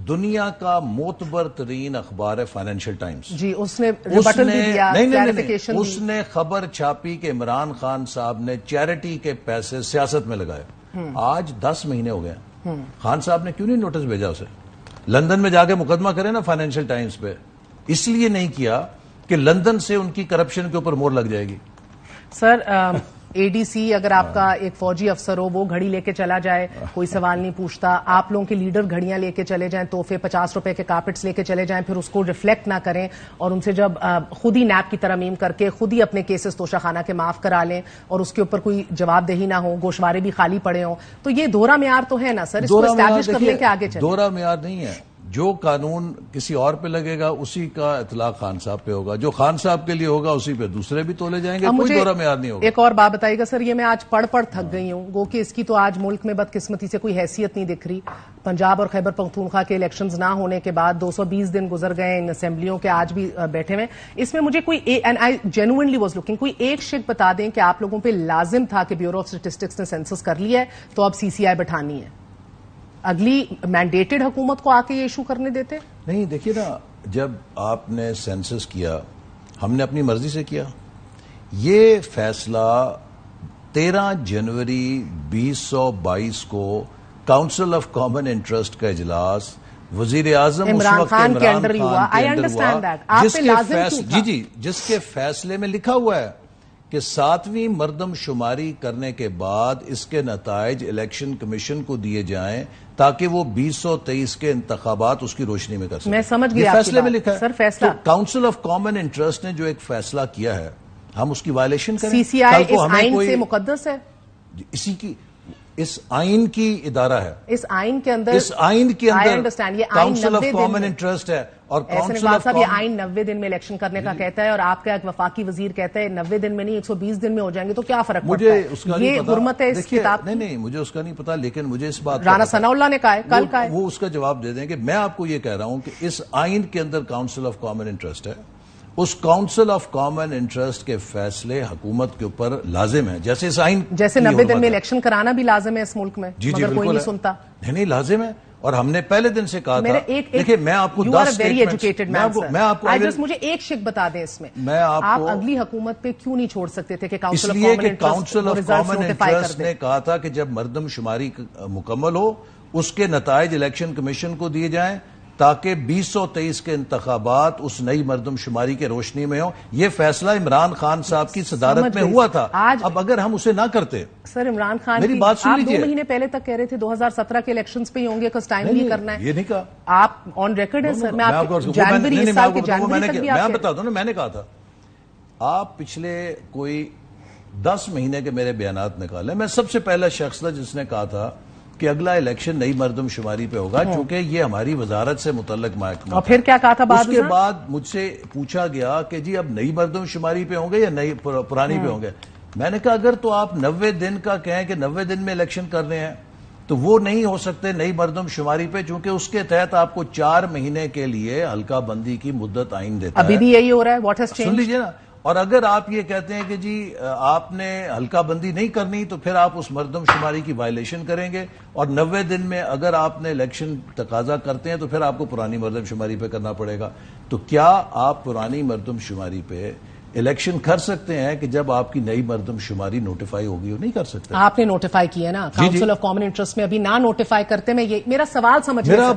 دنیا کا معتبر ترین اخبار ہے فائنینشیل ٹائمز, جی اس نے ریبٹل بھی دیا, کلیریفیکیشن دی. اس نے خبر چھاپی کہ عمران خان صاحب نے چیریٹی کے پیسے سیاست میں لگائے. آج 10 مہینے ہو گئے, خان صاحب نے کیوں نہیں نوٹس بھیجا اسے؟ لندن میں جا کے مقدمہ کرے نا فائنینشیل ٹائمز پہ. اس لیے نہیں کیا کہ لندن سے ان کی کرپشن کے اوپر مور لگ جائے گی. سر ADC اگر آپ کا ایک فوجی افسر ہو, وہ گھڑی لے کے چلا جائے, کوئی سوال نہیں پوچھتا. آپ لوگوں کے لیڈر گھڑیاں لے کے چلے جائیں, تحفے 50 روپے کے کارپٹس لے کے چلے جائیں, پھر اس کو ریفلیکٹ نہ کریں اور ان سے جب خود ہی نیب کی ترمیم کر کے خود ہی اپنے کیسز توشہ خانہ کے معاف کرا لیں اور اس کے اوپر کوئی جواب دہی نہ ہو, گوشوارے بھی خالی پڑے ہوں, تو یہ دورہ معیار تو ہے نا سر, اس کو اسٹیبلش کر لیں کہ آگے چلیں. دورہ معیار نہیں ہے. جو قانون کسی اور پہ لگے گا اسی کا اطلاق خان صاحب پہ ہوگا, جو خان صاحب کے لیے ہوگا اسی پہ دوسرے بھی تولے جائیں گے. کوئی دورہ معیار نہیں ہوگا. ایک اور بات بتائیے گا سر, یہ میں آج پڑھ تھک گئی ہوں, گو کہ اس کی تو آج ملک میں بدقسمتی سے کوئی حیثیت نہیں دکھ رہی. پنجاب اور خیبر پختونخوا کے الیکشنز نہ ہونے کے بعد 220 دن گزر گئے ان اسمبلیوں کے, آج بھی بیٹھے ہوئے. اس میں مجھے کوئی and I genuinely was looking, کوئی ایک شک بتا دیں کہ آپ لوگوں پہ لازم تھا کہ بیورو آف اسٹیٹسٹکس نے سینسس کر لیا ہے تو اب CCI بٹھانی ہے, اگلی مینڈیٹڈ حکومت کو آ کے یہ ایشو کرنے دیتے؟ نہیں, دیکھیے نا, جب آپ نے سینسس کیا ہم نے اپنی مرضی سے کیا. یہ فیصلہ 13 جنوری 2022 کو کاؤنسل آف کامن انٹرسٹ کا اجلاس وزیر اعظم عمران خان کے انڈر ہوا, آئی انڈرسٹینڈ دیٹ, آپ پہ لازم کیوں تھا؟ جس کے فیصلے میں لکھا ہوا ہے کہ 7ویں مردم شماری کرنے کے بعد اس کے نتائج الیکشن کمیشن کو دیے جائیں تاکہ وہ 2023 کے انتخابات اس کی روشنی میں کر سکیں. میں سمجھ گیا فیصلے میں لکھا ہے سر. فیصلہ کاؤنسل آف کامن انٹرسٹ نے جو ایک فیصلہ کیا ہے ہم اس کی وائلیشن کریں. CCI اس آئین سے مقدس ہے, اسی کی اس آئین کی ادارہ ہے, اس آئین کے اندر کاؤنسل آف کامن انٹرسٹ ہے. اور یہ آئین 90 دن میں الیکشن کرنے کا کہتا ہے, اور آپ کا ایک وفاقی وزیر کہتا ہے 90 دن میں نہیں 120 دن میں ہو جائیں گے, تو کیا فرق پڑتا ہے؟ یہ حرمت ہے اس کتاب. نہیں, مجھے اس کا نہیں پتا, لیکن مجھے اس بات رانا ثناء اللہ نے کہا ہے, کل کہا ہے, وہ اس کا جواب دے دیں گے. میں آپ کو یہ کہہ رہا ہوں کہ اس آئین کے اندر کاؤنسل آف کامن انٹرسٹ ہے اس کاؤنسل آف کامن انٹرسٹ کے فیصلے حکومت کے اوپر لازم ہیں. جیسے 90 دن میں الیکشن کرانا بھی لازم ہے اس ملک میں, جی مگر کوئی نہیں سنتا. نہیں لازم ہے, اور ہم نے پہلے دن سے کہا تھا. دیکھیں میں آپ کو 10 میں آپ کو مجھے ایک شک بتا دیں اس میں, آپ اگلی حکومت پہ کیوں نہیں چھوڑ سکتے تھے کہ کاؤنسل آف کامن انٹرسٹ نے کہا تھا کہ جب مردم شماری مکمل ہو اس کے نتائج الیکشن کمیشن کو دیے جائیں تاکہ 2023 کے انتخابات اس نئی مردم شماری کے روشنی میں ہوں. یہ فیصلہ عمران خان صاحب کی صدارت میں ہوا تھا. اب اگر ہم اسے نہ کرتے, سر عمران خان میری بات سن لیجیے, 2 مہینے پہلے تک کہہ رہے تھے 2017 کے الیکشنز پہ ہی ہوں گے, کس ٹائم بھی کرنا ہے. یہ نہیں کہا آپ آن ریکارڈ ہے سر. میں آپ کو جنوری اس سال کے جنوری تک بھی میں بتا دوں نا, میں نے کہا تھا آپ پچھلے کوئی 10 مہینے کے میرے بیانات نکالیں. میں سب سے پہلا شخص تھا جس نے کہا تھا کہ اگلا الیکشن نئی مردم شماری پہ ہوگا چونکہ یہ ہماری وزارت سے متعلق محکمہ. اور پھر کیا کہا تھا بعد اس کے بعد مجھ سے پوچھا گیا کہ جی اب نئی مردم شماری پہ ہوں گے یا نئی پرانی پہ ہوں گے. میں نے کہا اگر تو آپ 90 دن کا کہیں کہ 90 دن میں الیکشن کرنے ہیں تو وہ نہیں ہو سکتے نئی مردم شماری پہ, چونکہ اس کے تحت آپ کو 4 مہینے کے لیے حلقہ بندی کی مدت آئین دیتا ہے. ابھی بھی یہی ہو رہا ہے. What has changed? سن لیجیے نا. اور اگر آپ یہ کہتے ہیں کہ جی آپ نے حلقہ بندی نہیں کرنی تو پھر آپ اس مردم شماری کی وائلیشن کریں گے, اور 90 دن میں اگر آپ نے الیکشن تقاضا کرتے ہیں تو پھر آپ کو پرانی مردم شماری پہ کرنا پڑے گا. تو کیا آپ پرانی مردم شماری پہ الیکشن کر سکتے ہیں کہ جب آپ کی نئی مردم شماری نوٹیفائی ہوگی؟ نہیں کر سکتے. آپ نے نوٹیفائی کی ہے نا کاؤنسل آف کامن انٹرسٹ میں, ابھی نہ نوٹیفائی کرتے. میں یہ میرا سوال سمجھ میرا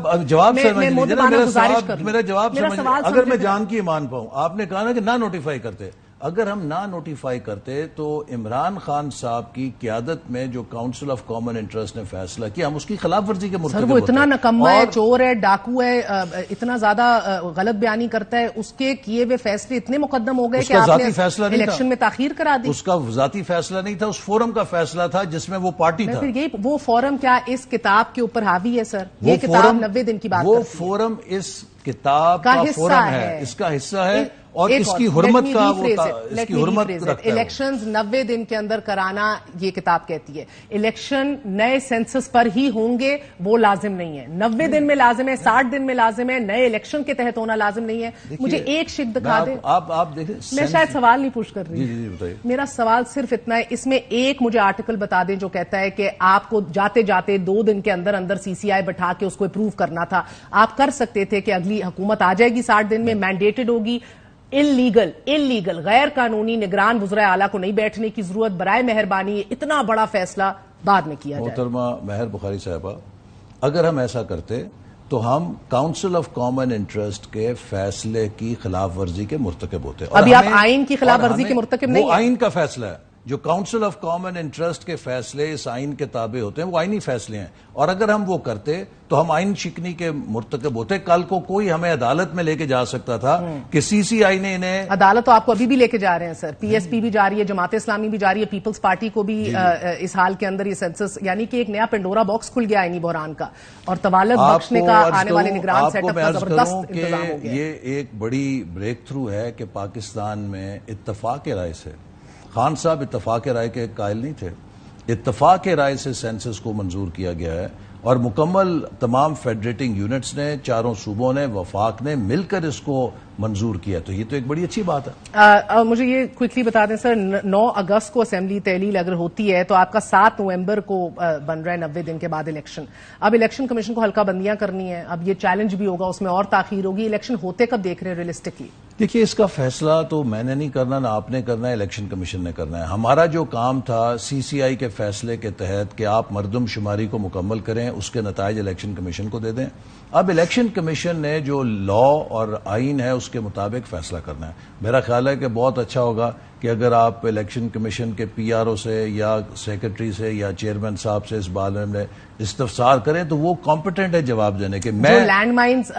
جواب اگر میں جان کی مان پاؤں, آپ نے کہا نا کہ نہ نوٹیفائی کرتے. اگر ہم نہ نوٹیفائی کرتے تو عمران خان صاحب کی قیادت میں جو کاؤنسل آف کامن انٹرسٹ نے فیصلہ کیا ہم اس کی خلاف ورزی کے مرتکب ہوتے. وہ اتنا نکمہ ہے, چور ہے, ڈاکو ہے, اتنا زیادہ غلط بیانی کرتا ہے, اس کے کیے ہوئے فیصلے اتنے مقدم ہو گئے کہ آپ نے الیکشن میں تاخیر کرا دی. اس کا ذاتی فیصلہ نہیں تھا, اس فورم کا فیصلہ تھا جس میں وہ پارٹی تھا. وہ فورم کیا اس کتاب کے اوپر حاوی ہے سر؟ یہ کتاب 90 دن کی بات وہ فورم اس کتاب کا فورم ہے, اس کا حصہ ہے, اور اس کی حرمت کا اس کی حرمت رکھتا ہے. الیکشنز 90 دن کے اندر کرانا یہ کتاب کہتی ہے. الیکشن نئے سینسس پر ہی ہوں گے وہ لازم نہیں ہے. 90 دن میں لازم ہے, 60 دن میں لازم ہے, نئے الیکشن کے تحت ہونا لازم نہیں ہے. مجھے ایک شک دکھا دیں. آپ دیکھیں, میں شاید سوال نہیں پوچھ کر رہی. جی بتائیے. میرا سوال صرف اتنا ہے, اس میں ایک مجھے آرٹیکل بتا دیں جو کہتا ہے کہ آپ کو جاتے جاتے 2 دن کے اندر اندر CCI بٹھا کے اس کو اپروو کرنا تھا. آپ کر سکتے تھے کہ اگلی حکومت آ جائے گی 60 دن میں, مینڈیٹڈ ہوگی. انلیگل غیر قانونی نگران وزراء اعلیٰ کو نہیں بیٹھنے کی ضرورت, برائے مہربانی اتنا بڑا فیصلہ بعد میں کیا جائے. محترمہ مہر بخاری صاحبہ, اگر ہم ایسا کرتے تو ہم کاؤنسل آف کامن انٹرسٹ کے فیصلے کی خلاف ورزی کے مرتکب ہوتے. ابھی آپ آئین کی خلاف ورزی کے مرتکب نہیں ہیں. وہ آئین کا فیصلہ ہے. جو کاؤنسل آف کامن انٹرسٹ کے فیصلے اس آئین کے تابع ہوتے ہیں وہ آئینی فیصلے ہیں, اور اگر ہم وہ کرتے تو ہم آئین شکنی کے مرتکب ہوتے. کل کو کوئی ہمیں عدالت میں لے کے جا سکتا تھا کہ CCI نے انہیں. عدالت تو آپ کو ابھی بھی لے کے جا رہے ہیں سر. PSP بھی جا رہی ہے, جماعت اسلامی بھی جا رہی ہے, پیپلز پارٹی کو بھی اس حال کے اندر یہ سینسس, یعنی کہ ایک نیا پنڈورا باکس کھل گیا آئینی بحران کا, اور طوالت بخشنے کا آنے والے نگران سیٹ اپ کا زبردست انتظام ہو گیا. یہ ایک بڑی بریک تھرو ہے کہ پاکستان میں اتفاق رائے سے, خان صاحب اتفاق رائے کے قائل نہیں تھے, اتفاق رائے سے سینسس کو منظور کیا گیا ہے, اور مکمل تمام فیڈریٹنگ یونٹس نے, 4 صوبوں نے, وفاق نے مل کر اس کو منظور کیا. تو یہ تو ایک بڑی اچھی بات ہے. مجھے یہ کوئکلی بتا دیں سر, 9 اگست کو اسمبلی تحلیل اگر ہوتی ہے تو آپ کا 7 نومبر کو بن رہا ہے 90 دن کے بعد الیکشن. اب الیکشن کمیشن کو حلقہ بندیاں کرنی ہیں, اب یہ چیلنج بھی ہوگا, اس میں اور تاخیر ہوگی. الیکشن ہوتے کب دیکھ رہے ہیں ریئلسٹکلی؟ دیکھیے, اس کا فیصلہ تو میں نے نہیں کرنا, نہ آپ نے کرنا ہے, الیکشن کمیشن نے کرنا ہے. ہمارا جو کام تھا CCI کے فیصلے کے تحت کہ آپ مردم شماری کو مکمل کریں, اس کے نتائج الیکشن کمیشن کو دے دیں. اب الیکشن کمیشن نے جو لا اور آئین ہے اس کے مطابق فیصلہ کرنا ہے. میرا خیال ہے کہ بہت اچھا ہوگا کہ اگر آپ الیکشن کمیشن کے PRO سے یا سیکرٹری سے یا چیئرمین صاحب سے اس بارے میں استفسار کریں تو وہ کمپیٹنٹ ہے جواب دینے کے. جو لینڈ مائنز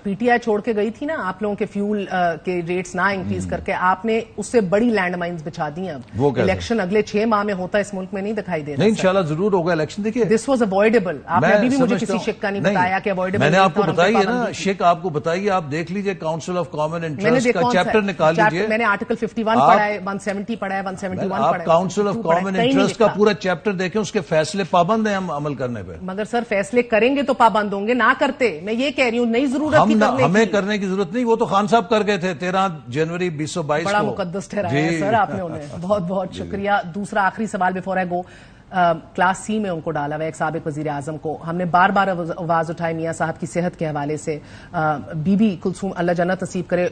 PTI چھوڑ کے گئی تھی نا آپ لوگوں کے فیول کے ریٹس نہ انکریز کر کے, آپ نے اس سے بڑی لینڈ مائنز بچھا دی ہیں. اب الیکشن اگلے 6 ماہ میں ہوتا اس ملک میں نہیں دکھائی دے رہا. نہیں, انشاءاللہ ضرور ہوگا الیکشن. دیکھیے, دس واز اوائڈیبل. آپ نے ابھی بھی مجھے کسی شک کا نہیں بتایا کہ اوائڈیبل. میں نے آپ کو بتائی ہے نا شک, آپ کو بتائیے, آپ دیکھ لیجئے کاؤنسل آف کامن انٹرسٹ کا چیپٹر نکال لیجئے. میں نے آرٹیکل 51 پڑھا ہے, ہے, 170 پڑا ہے, 171 پڑا ہے. آپ کاؤنسل آف کامن انٹرسٹ کا پورا چیپٹر دیکھیں, اس کے فیصلے پابند ہیں ہم عمل کرنے پہ. مگر سر فیصلے کریں گے تو پابند ہوں گے, نہ کرتے میں یہ کہہ رہی ہوں, نئی ضرورت کی ہمیں کرنے کی ضرورت نہیں, وہ تو خان صاحب کر گئے تھے 13 جنوری 2022 بڑا مقدس ٹھہرایا ہے سر آپ نے انہیں, بہت بہت شکریہ. دوسرا آخری سوال before I go, class C میں ان کو ڈالا ہوا ہے ایک سابق وزیر اعظم کو. ہم نے بار بار آواز اٹھائی میاں صاحب کی صحت کے حوالے سے. بی بی کلثوم اللہ جنت نصیب کرے,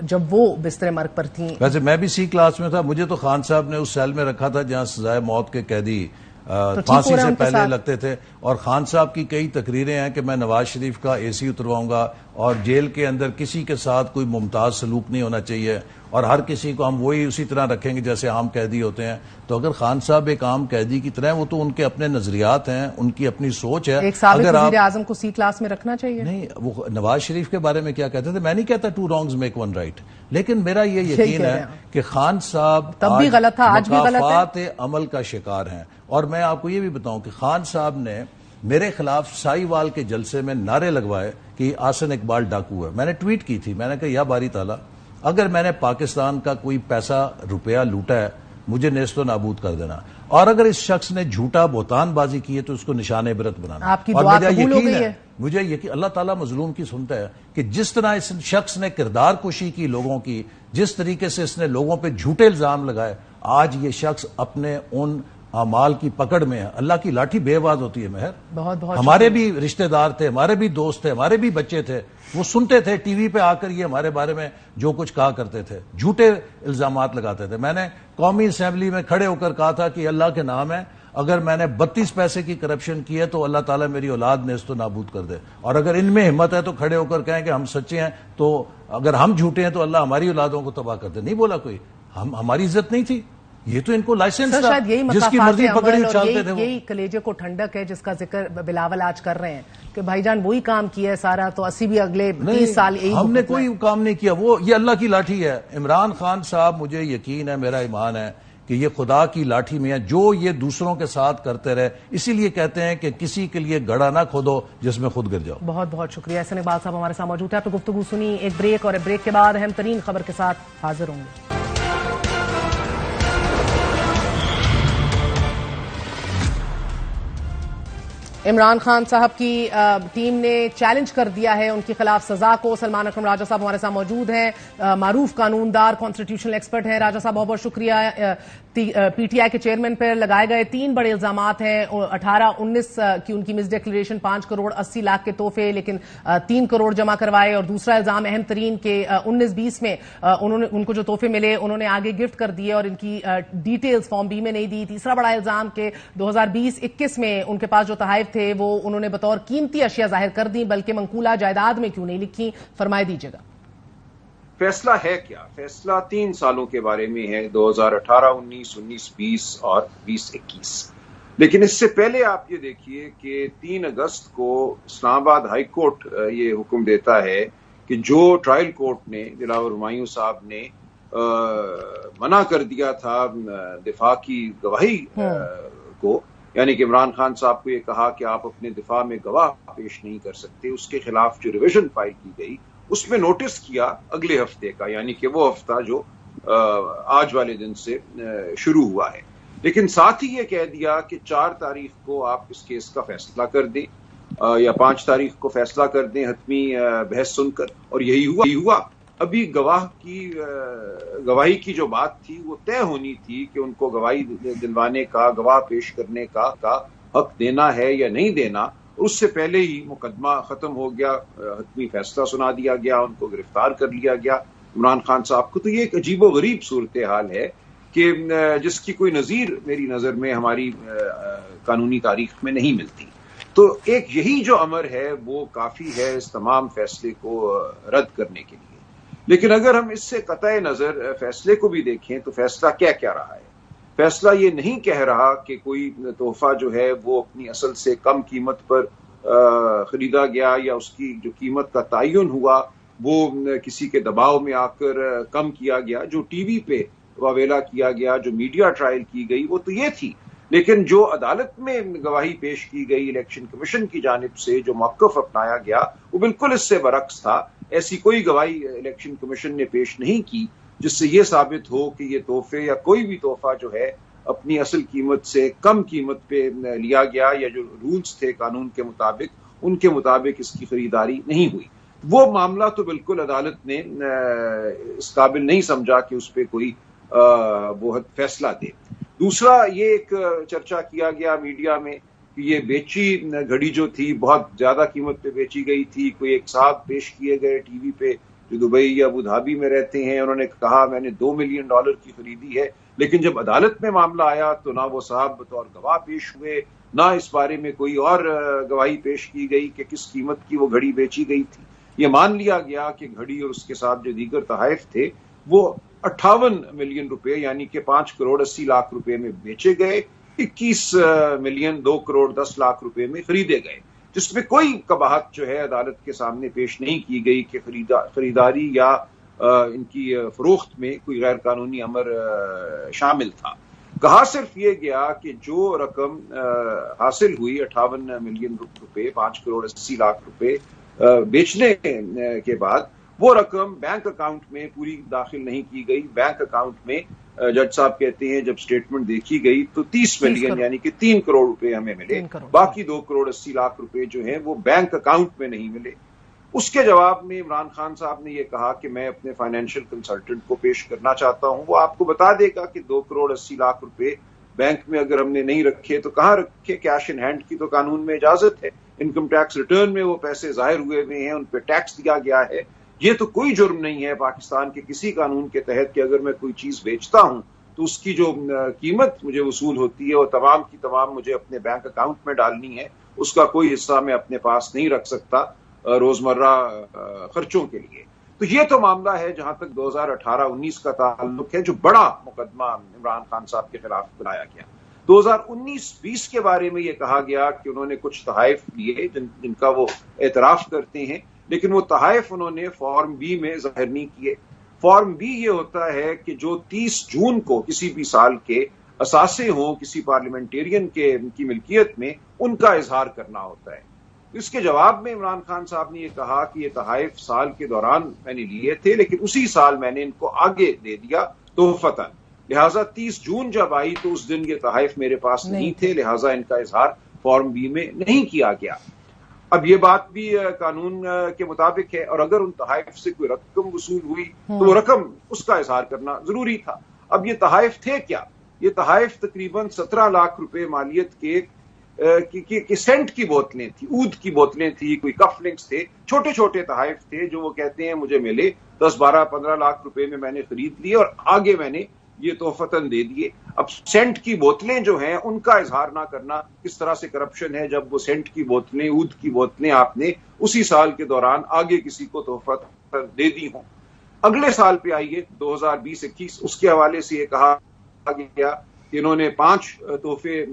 جب وہ بستر مرگ پر تھیں, ویسے میں بھی سی کلاس میں تھا, مجھے تو خان صاحب نے اس سیل میں رکھا تھا جہاں سزائے موت کے قیدی پھانسی سے پہلے لگتے تھے, اور خان صاحب کی کئی تقریریں ہیں کہ میں نواز شریف کا اے سی اترواؤں گا, اور جیل کے اندر کسی کے ساتھ کوئی ممتاز سلوک نہیں ہونا چاہیے, اور ہر کسی کو ہم وہی اسی طرح رکھیں گے جیسے عام قیدی ہوتے ہیں. تو اگر خان صاحب ایک عام قیدی کی طرح, وہ تو ان کے اپنے نظریات ہیں, ان کی اپنی سوچ ہے. ایک سابق وزیر اعظم کو سی کلاس میں رکھنا چاہیے. نہیں, وہ نواز شریف کے بارے میں کیا کہتے تھے, میں نہیں کہتا 2 wrongs make 1 right, لیکن میرا یہ یقین ہے کہ خان صاحب تب بھی غلط تھا, آج بھی غلط ہے, مخالفات عمل کا شکار ہیں. اور میں آپ کو یہ بھی بتاؤں کہ خان صاحب نے میرے خلاف سائی وال کے جلسے میں نعرے لگوائے کہ آسن اقبال ڈاکو ہے. میں نے ٹویٹ کی تھی, میں نے کہا یا باری تعالیٰ, اگر میں نے پاکستان کا کوئی پیسہ روپیہ لوٹا ہے, مجھے نیست و نابود کر دینا, اور اگر اس شخص نے جھوٹا بہتان بازی کی ہے تو اس کو نشان عبرت بنانا. آپ کی دعا قبول ہو گئی ہے. مجھے یقین اللہ تعالیٰ مظلوم کی سنتا ہے کہ جس طرح اس شخص نے کردار کشی کی لوگوں کی, جس طریقے سے اس نے لوگوں پہ جھوٹے الزام لگائے, آج یہ شخص اپنے ان اعمال کی پکڑ میں ہے. اللہ کی لاٹھی بے آواز ہوتی ہے مہر. بہت بہت ہمارے بھی رشتہ دار تھے, ہمارے بھی دوست تھے, ہمارے بھی بچے تھے, وہ سنتے تھے ٹی وی پہ آ کر یہ ہمارے بارے میں جو کچھ کہا کرتے تھے, جھوٹے الزامات لگاتے تھے. میں نے قومی اسمبلی میں کھڑے ہو کر کہا تھا کہ اللہ کے نام ہے, اگر میں نے 32 پیسے کی کرپشن کی ہے تو اللہ تعالیٰ میری اولاد نیست و نابود کر دے, اور اگر ان میں ہمت ہے تو کھڑے ہو کر کہیں کہ ہم سچے ہیں, تو اگر ہم جھوٹے ہیں تو اللہ ہماری اولادوں کو تباہ کر دے. نہیں بولا کوئی, ہماری عزت نہیں تھی, یہ تو ان کو لائسنس تھا, جس کی مرضی پکڑی اچھالتے تھے. یہی کلیجے کو ٹھنڈک ہے جس کا ذکر بلاول آج کر رہے ہیں کہ بھائی جان وہی کام کیا ہے سارا, تو اسی بھی اگلے 30 سال یہی ہم نے کوئی کام نہیں کیا. وہ یہ اللہ کی لاٹھی ہے. عمران خان صاحب, مجھے یقین ہے, میرا ایمان ہے کہ یہ خدا کی لاٹھی میں ہے, جو یہ دوسروں کے ساتھ کرتے رہے. اسی لیے کہتے ہیں کہ کسی کے لیے گڑھا نہ کھودو جس میں خود گر جاؤ. بہت بہت شکریہ. احسن اقبال صاحب ہمارے ساتھ موجود ہے. آپ نے گفتگو سنی. ایک بریک, اور بریک کے بعد اہم ترین خبر کے ساتھ حاضر ہوں گے. عمران خان صاحب کی ٹیم نے چیلنج کر دیا ہے ان کے خلاف سزا کو. سلمان اکرم راجہ صاحب ہمارے ساتھ موجود ہیں, معروف قانون دار, کانسٹیٹیوشنل ایکسپرٹ ہیں. راجہ صاحب بہت بہت شکریہ. پی ٹی آئی کے چیئرمین پر لگائے گئے 3 بڑے الزامات ہیں. 18-19 کی ان کی مس ڈکلیریشن, 5 کروڑ 80 لاکھ کے تحفے لیکن 3 کروڑ جمع کروائے, اور دوسرا الزام اہم ترین کہ 19-20 میں ان کو جو تحفے ملے انہوں نے آگے گفٹ کر دیے اور ان کی ڈیٹیلز فارم بی میں نہیں دی. تیسرا بڑا الزام کہ 2020-21 میں ان کے پاس جو تحائف تھے وہ انہوں نے بطور قیمتی اشیاء ظاہر کر دی, بلکہ منقولہ جائیداد میں کیوں نہیں لکھی. فرمائے دیجیے گا. فیصلہ ہے کیا؟ فیصلہ 3 سالوں کے بارے میں ہے, 2018-19, 19-20 اور 20-21. لیکن اس سے پہلے آپ یہ دیکھیے کہ 3 اگست کو اسلام آباد ہائی کورٹ یہ حکم دیتا ہے کہ جو ٹرائل کورٹ نے دلاور ہمایوں صاحب نے منع کر دیا تھا دفاع کی گواہی کو, یعنی کہ عمران خان صاحب کو یہ کہا کہ آپ اپنے دفاع میں گواہ پیش نہیں کر سکتے, اس کے خلاف جو ریویژن فائل کی گئی اس میں نوٹس کیا اگلے ہفتے کا, یعنی کہ وہ ہفتہ جو آج والے دن سے شروع ہوا ہے. لیکن ساتھ ہی یہ کہہ دیا کہ 4 تاریخ کو آپ اس کیس کا فیصلہ کر دیں یا 5 تاریخ کو فیصلہ کر دیں حتمی بحث سن کر, اور یہی ہوا. ابھی گواہی کی جو بات تھی وہ طے ہونی تھی کہ ان کو گواہی دلوانے کا, گواہ پیش کرنے کا حق دینا ہے یا نہیں دینا. اس سے پہلے ہی مقدمہ ختم ہو گیا, حتمی فیصلہ سنا دیا گیا, ان کو گرفتار کر لیا گیا عمران خان صاحب کو. تو یہ ایک عجیب و غریب صورتحال ہے کہ جس کی کوئی نظیر میری نظر میں ہماری قانونی تاریخ میں نہیں ملتی. تو ایک یہی جو امر ہے وہ کافی ہے اس تمام فیصلے کو رد کرنے کے لیے. لیکن اگر ہم اس سے قطع نظر فیصلے کو بھی دیکھیں تو فیصلہ کیا رہا ہے. فیصلہ یہ نہیں کہہ رہا کہ کوئی تحفہ جو ہے وہ اپنی اصل سے کم قیمت پر خریدا گیا یا اس کی جو قیمت کا تعین ہوا وہ کسی کے دباؤ میں آ کر کم کیا گیا. جو ٹی وی پہ واویلا کیا گیا, جو میڈیا ٹرائل کی گئی وہ تو یہ تھی. لیکن جو عدالت میں گواہی پیش کی گئی الیکشن کمیشن کی جانب سے, جو موقف اپنایا گیا وہ بالکل اس سے برعکس تھا. ایسی کوئی گواہی الیکشن کمیشن نے پیش نہیں کی جس سے یہ ثابت ہو کہ یہ تحفے یا کوئی بھی تحفہ جو ہے اپنی اصل قیمت سے کم قیمت پہ لیا گیا، یا جو رولز تھے قانون کے مطابق ان کے مطابق اس کی خریداری نہیں ہوئی. وہ معاملہ تو بالکل عدالت نے اس قابل نہیں سمجھا کہ اس پہ کوئی وہ فیصلہ دے. دوسرا یہ ایک چرچا کیا گیا میڈیا میں کہ یہ بیچی گھڑی جو تھی بہت زیادہ قیمت پہ بیچی گئی تھی. کوئی ایک صاحب پیش کیے گئے ٹی وی پہ جو دبئی یا ابو دھابی میں رہتے ہیں، انہوں نے کہا میں نے $2 ملین کی خریدی ہے. لیکن جب عدالت میں معاملہ آیا تو نہ وہ صاحب بطور گواہ پیش ہوئے، نہ اس بارے میں کوئی اور گواہی پیش کی گئی کہ کس قیمت کی وہ گھڑی بیچی گئی تھی. یہ مان لیا گیا کہ گھڑی اور اس کے ساتھ جو دیگر تحائف تھے وہ 58 ملین روپے یعنی کہ 5 کروڑ 80 لاکھ روپے میں بیچے گئے، 21 ملین 2 کروڑ 10 لاکھ روپے میں خریدے گئے، جس میں کوئی قباحت جو ہے عدالت کے سامنے پیش نہیں کی گئی کہ خریداری یا ان کی فروخت میں کوئی غیر قانونی امر شامل تھا. کہا صرف یہ گیا کہ جو رقم حاصل ہوئی 58 ملین روپے 5 کروڑ 80 لاکھ روپے بیچنے کے بعد وہ رقم بینک اکاؤنٹ میں پوری داخل نہیں کی گئی. بینک اکاؤنٹ میں جج صاحب کہتے ہیں جب سٹیٹمنٹ دیکھی گئی تو 30 ملین یعنی کہ 3 کروڑ روپے ہمیں ملے، باقی 2 کروڑ 80 لاکھ روپے جو ہیں وہ بینک اکاؤنٹ میں نہیں ملے. اس کے جواب میں عمران خان صاحب نے یہ کہا کہ میں اپنے فائنینشیل کنسلٹنٹ کو پیش کرنا چاہتا ہوں، وہ آپ کو بتا دے گا کہ 2 کروڑ 80 لاکھ روپے بینک میں اگر ہم نے نہیں رکھے تو کہاں رکھے. کیش ان ہینڈ کی تو قانون میں اجازت ہے، انکم ٹیکس ریٹرن میں وہ پیسے ظاہر ہوئے ہوئے ہیں، ان پہ ٹیکس دیا گیا ہے. یہ تو کوئی جرم نہیں ہے پاکستان کے کسی قانون کے تحت کہ اگر میں کوئی چیز بیچتا ہوں تو اس کی جو قیمت مجھے وصول ہوتی ہے وہ تمام کی تمام مجھے اپنے بینک اکاؤنٹ میں ڈالنی ہے، اس کا کوئی حصہ میں اپنے پاس نہیں رکھ سکتا روزمرہ خرچوں کے لیے. تو یہ تو معاملہ ہے جہاں تک 2018-19 کا تعلق ہے جو بڑا مقدمہ عمران خان صاحب کے خلاف بنایا گیا. 2019-20 کے بارے میں یہ کہا گیا کہ انہوں نے کچھ تحائف لیے جن کا وہ اعتراف کرتے ہیں، لیکن وہ تحائف انہوں نے فارم بی میں ظاہر نہیں کیے. فارم بی یہ ہوتا ہے کہ جو 30 جون کو کسی بھی سال کے اثاثے ہوں کسی پارلیمنٹیرین کی ملکیت میں، ان کا اظہار کرنا ہوتا ہے. اس کے جواب میں عمران خان صاحب نے یہ کہا کہ یہ تحائف سال کے دوران میں نے لیے تھے لیکن اسی سال میں نے ان کو آگے دے دیا تحفتاً، لہٰذا 30 جون جب آئی تو اس دن یہ تحائف میرے پاس نہیں تھے، لہٰذا ان کا اظہار فارم بی میں نہیں کیا گیا. اب یہ بات بھی قانون کے مطابق ہے، اور اگر ان تحائف سے کوئی رقم وصول ہوئی تو وہ رقم اس کا اظہار کرنا ضروری تھا. اب یہ تحائف تھے کیا؟ یہ تحائف تقریباً 17 لاکھ روپے مالیت کے سینٹ کی بوتلیں تھیں، اود کی بوتلیں تھیں، کوئی کف لنکس تھے، چھوٹے چھوٹے تحائف تھے جو وہ کہتے ہیں مجھے ملے، 10 12 15 لاکھ روپے میں نے خرید لیے اور آگے میں نے یہ تحفتاً دے دیے. اب سینٹ کی بوتلیں جو ہیں ان کا اظہار نہ کرنا کس طرح سے کرپشن ہے جب وہ سینٹ کی بوتلیں اود کی بوتلیں آپ نے اسی سال کے دوران آگے کسی کو تحفہ دے دی ہوں. اگلے سال پہ آئیے 2020-21، اس کے حوالے سے یہ کہا گیا کہ انہوں نے 5 تحفے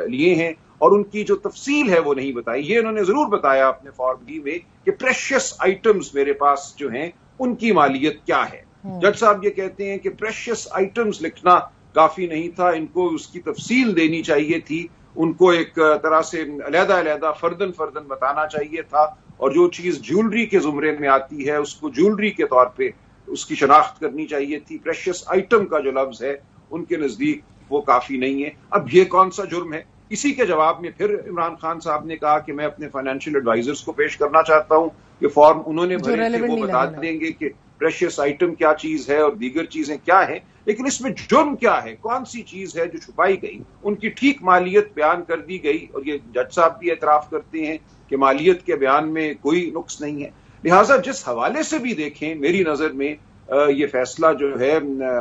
لیے ہیں اور ان کی جو تفصیل ہے وہ نہیں بتائی. یہ انہوں نے ضرور بتایا اپنے فارم بی میں کہ پریشیس آئٹمز میرے پاس جو ہیں ان کی مالیت کیا ہے. جج صاحب یہ کہتے ہیں کہ پریشیس آئٹمز لکھنا کافی نہیں تھا، ان کو اس کی تفصیل دینی چاہیے تھی، ان کو ایک طرح سے علیحدہ علیحدہ فردن بتانا چاہیے تھا، اور جو چیز جیولری کے زمرے میں آتی ہے اس کو جیولری کے طور پہ اس کی شناخت کرنی چاہیے تھی. پریشیس آئٹم کا جو لفظ ہے ان کے نزدیک وہ کافی نہیں ہے. اب یہ کون سا جرم ہے؟ اسی کے جواب میں پھر عمران خان صاحب نے کہا کہ میں اپنے فائنینشیل ایڈوائزرز کو پیش کرنا چاہتا ہوں کہ فارم انہوں نے بھرے تھے وہ بتا دیں گے کہ پریشیس آئٹم کیا چیز ہے اور دیگر چیزیں کیا ہیں، لیکن اس میں جرم کیا ہے، کون سی چیز ہے جو چھپائی گئی. ان کی ٹھیک مالیت بیان کر دی گئی اور یہ جج صاحب بھی اعتراف کرتے ہیں کہ مالیت کے بیان میں کوئی نقص نہیں ہے. لہٰذا جس حوالے سے بھی دیکھیں میری نظر میں یہ فیصلہ جو ہے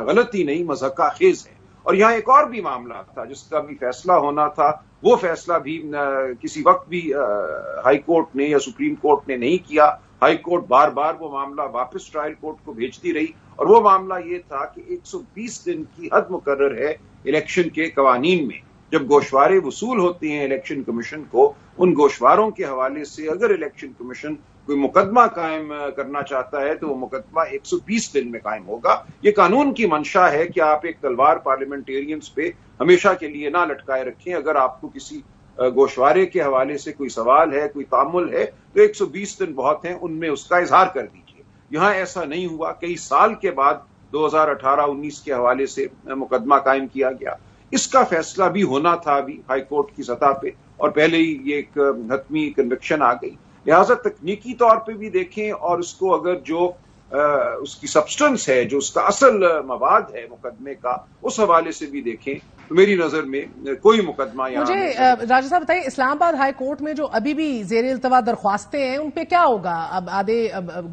غلطی نہیں مضحکہ خیز ہے. اور یہاں ایک اور بھی معاملہ تھا جس کا بھی فیصلہ ہونا تھا، وہ فیصلہ بھی کسی وقت بھی ہائی کورٹ نے یا سپریم کورٹ نے نہیں کیا. ہائی کورٹ بار بار وہ معاملہ واپس ٹرائل کورٹ کو بھیجتی رہی، اور وہ معاملہ یہ تھا کہ 120 دن کی حد مقرر ہے الیکشن کے قوانین میں. جب گوشوارے وصول ہوتے ہیں الیکشن کمیشن کو، ان گوشواروں کے حوالے سے اگر الیکشن کمیشن کوئی مقدمہ قائم کرنا چاہتا ہے تو وہ مقدمہ 120 دن میں قائم ہوگا. یہ قانون کی منشا ہے کہ آپ ایک تلوار پارلیمنٹیرینز پہ ہمیشہ کے لیے نہ لٹکائے رکھیں. اگر آپ کو کسی گوشوارے کے حوالے سے کوئی سوال ہے، کوئی تعامل ہے، تو 120 دن بہت ہیں، ان میں اس کا اظہار کر دیجیے. یہاں ایسا نہیں ہوا. کئی سال کے بعد 2018-19 کے حوالے سے مقدمہ قائم کیا گیا. اس کا فیصلہ بھی ہونا تھا ابھی ہائی کورٹ کی سطح پہ، اور پہلے ہی یہ ایک حتمی کنوکشن آ گئی. لہٰذا تکنیکی طور پہ بھی دیکھیں اور اس کو اگر جو اس کی سبسٹنس ہے، جو اس کا اصل مواد ہے مقدمے کا، اس حوالے سے بھی دیکھیں تو میری نظر میں کوئی مقدمہ یہاں. مجھے راجہ صاحب بتائیے، اسلام آباد ہائی کورٹ میں جو ابھی بھی زیر التوا درخواستیں ہیں ان پہ کیا ہوگا؟ اب آدھے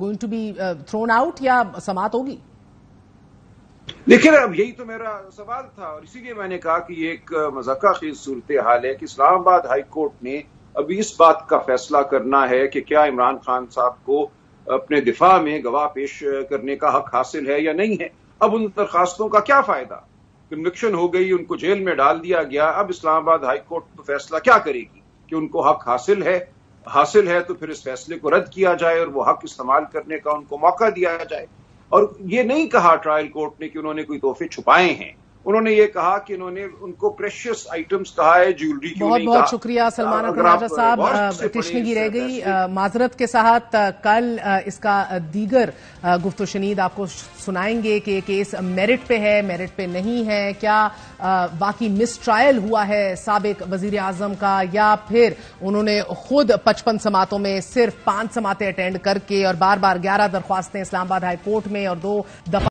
going to be thrown out یا سماعت ہوگی؟ دیکھیں، اب یہی تو میرا سوال تھا، اور اسی لیے میں نے کہا کہ یہ ایک مضحکہ خیز صورتحال ہے کہ اسلام آباد ہائی کورٹ نے ابھی اس بات کا فیصلہ کرنا ہے کہ کیا عمران خان صاحب کو اپنے دفاع میں گواہ پیش کرنے کا حق حاصل ہے یا نہیں ہے. اب ان درخواستوں کا کیا فائدہ؟ کنوکشن ہو گئی، ان کو جیل میں ڈال دیا گیا. اب اسلام آباد ہائی کورٹ تو فیصلہ کیا کرے گی کہ ان کو حق حاصل ہے تو پھر اس فیصلے کو رد کیا جائے اور وہ حق استعمال کرنے کا ان کو موقع دیا جائے. اور یہ نہیں کہا ٹرائل کورٹ نے کہ انہوں نے کوئی تحفے چھپائے ہیں، انہوں نے یہ کہا کہ انہوں نے ان کو پریشیس آئٹمز کہا ہے، جیولری کیوں نہیں کہا. بہت شکریہ سلمان اکرم راجہ صاحب. تشنگی رہ گئی. معذرت کے ساتھ کل اس کا دیگر گفت و شنید آپ کو سنائیں گے کہ کیس میرٹ پہ ہے، میرٹ پہ نہیں ہے، کیا باقی مس ٹرائل ہوا ہے سابق وزیر اعظم کا، یا پھر انہوں نے خود 55 سماعتوں میں صرف 5 سماعتیں اٹینڈ کر کے اور بار بار 11 درخواستیں اسلام آباد ہائی کورٹ میں اور 2 دفعہ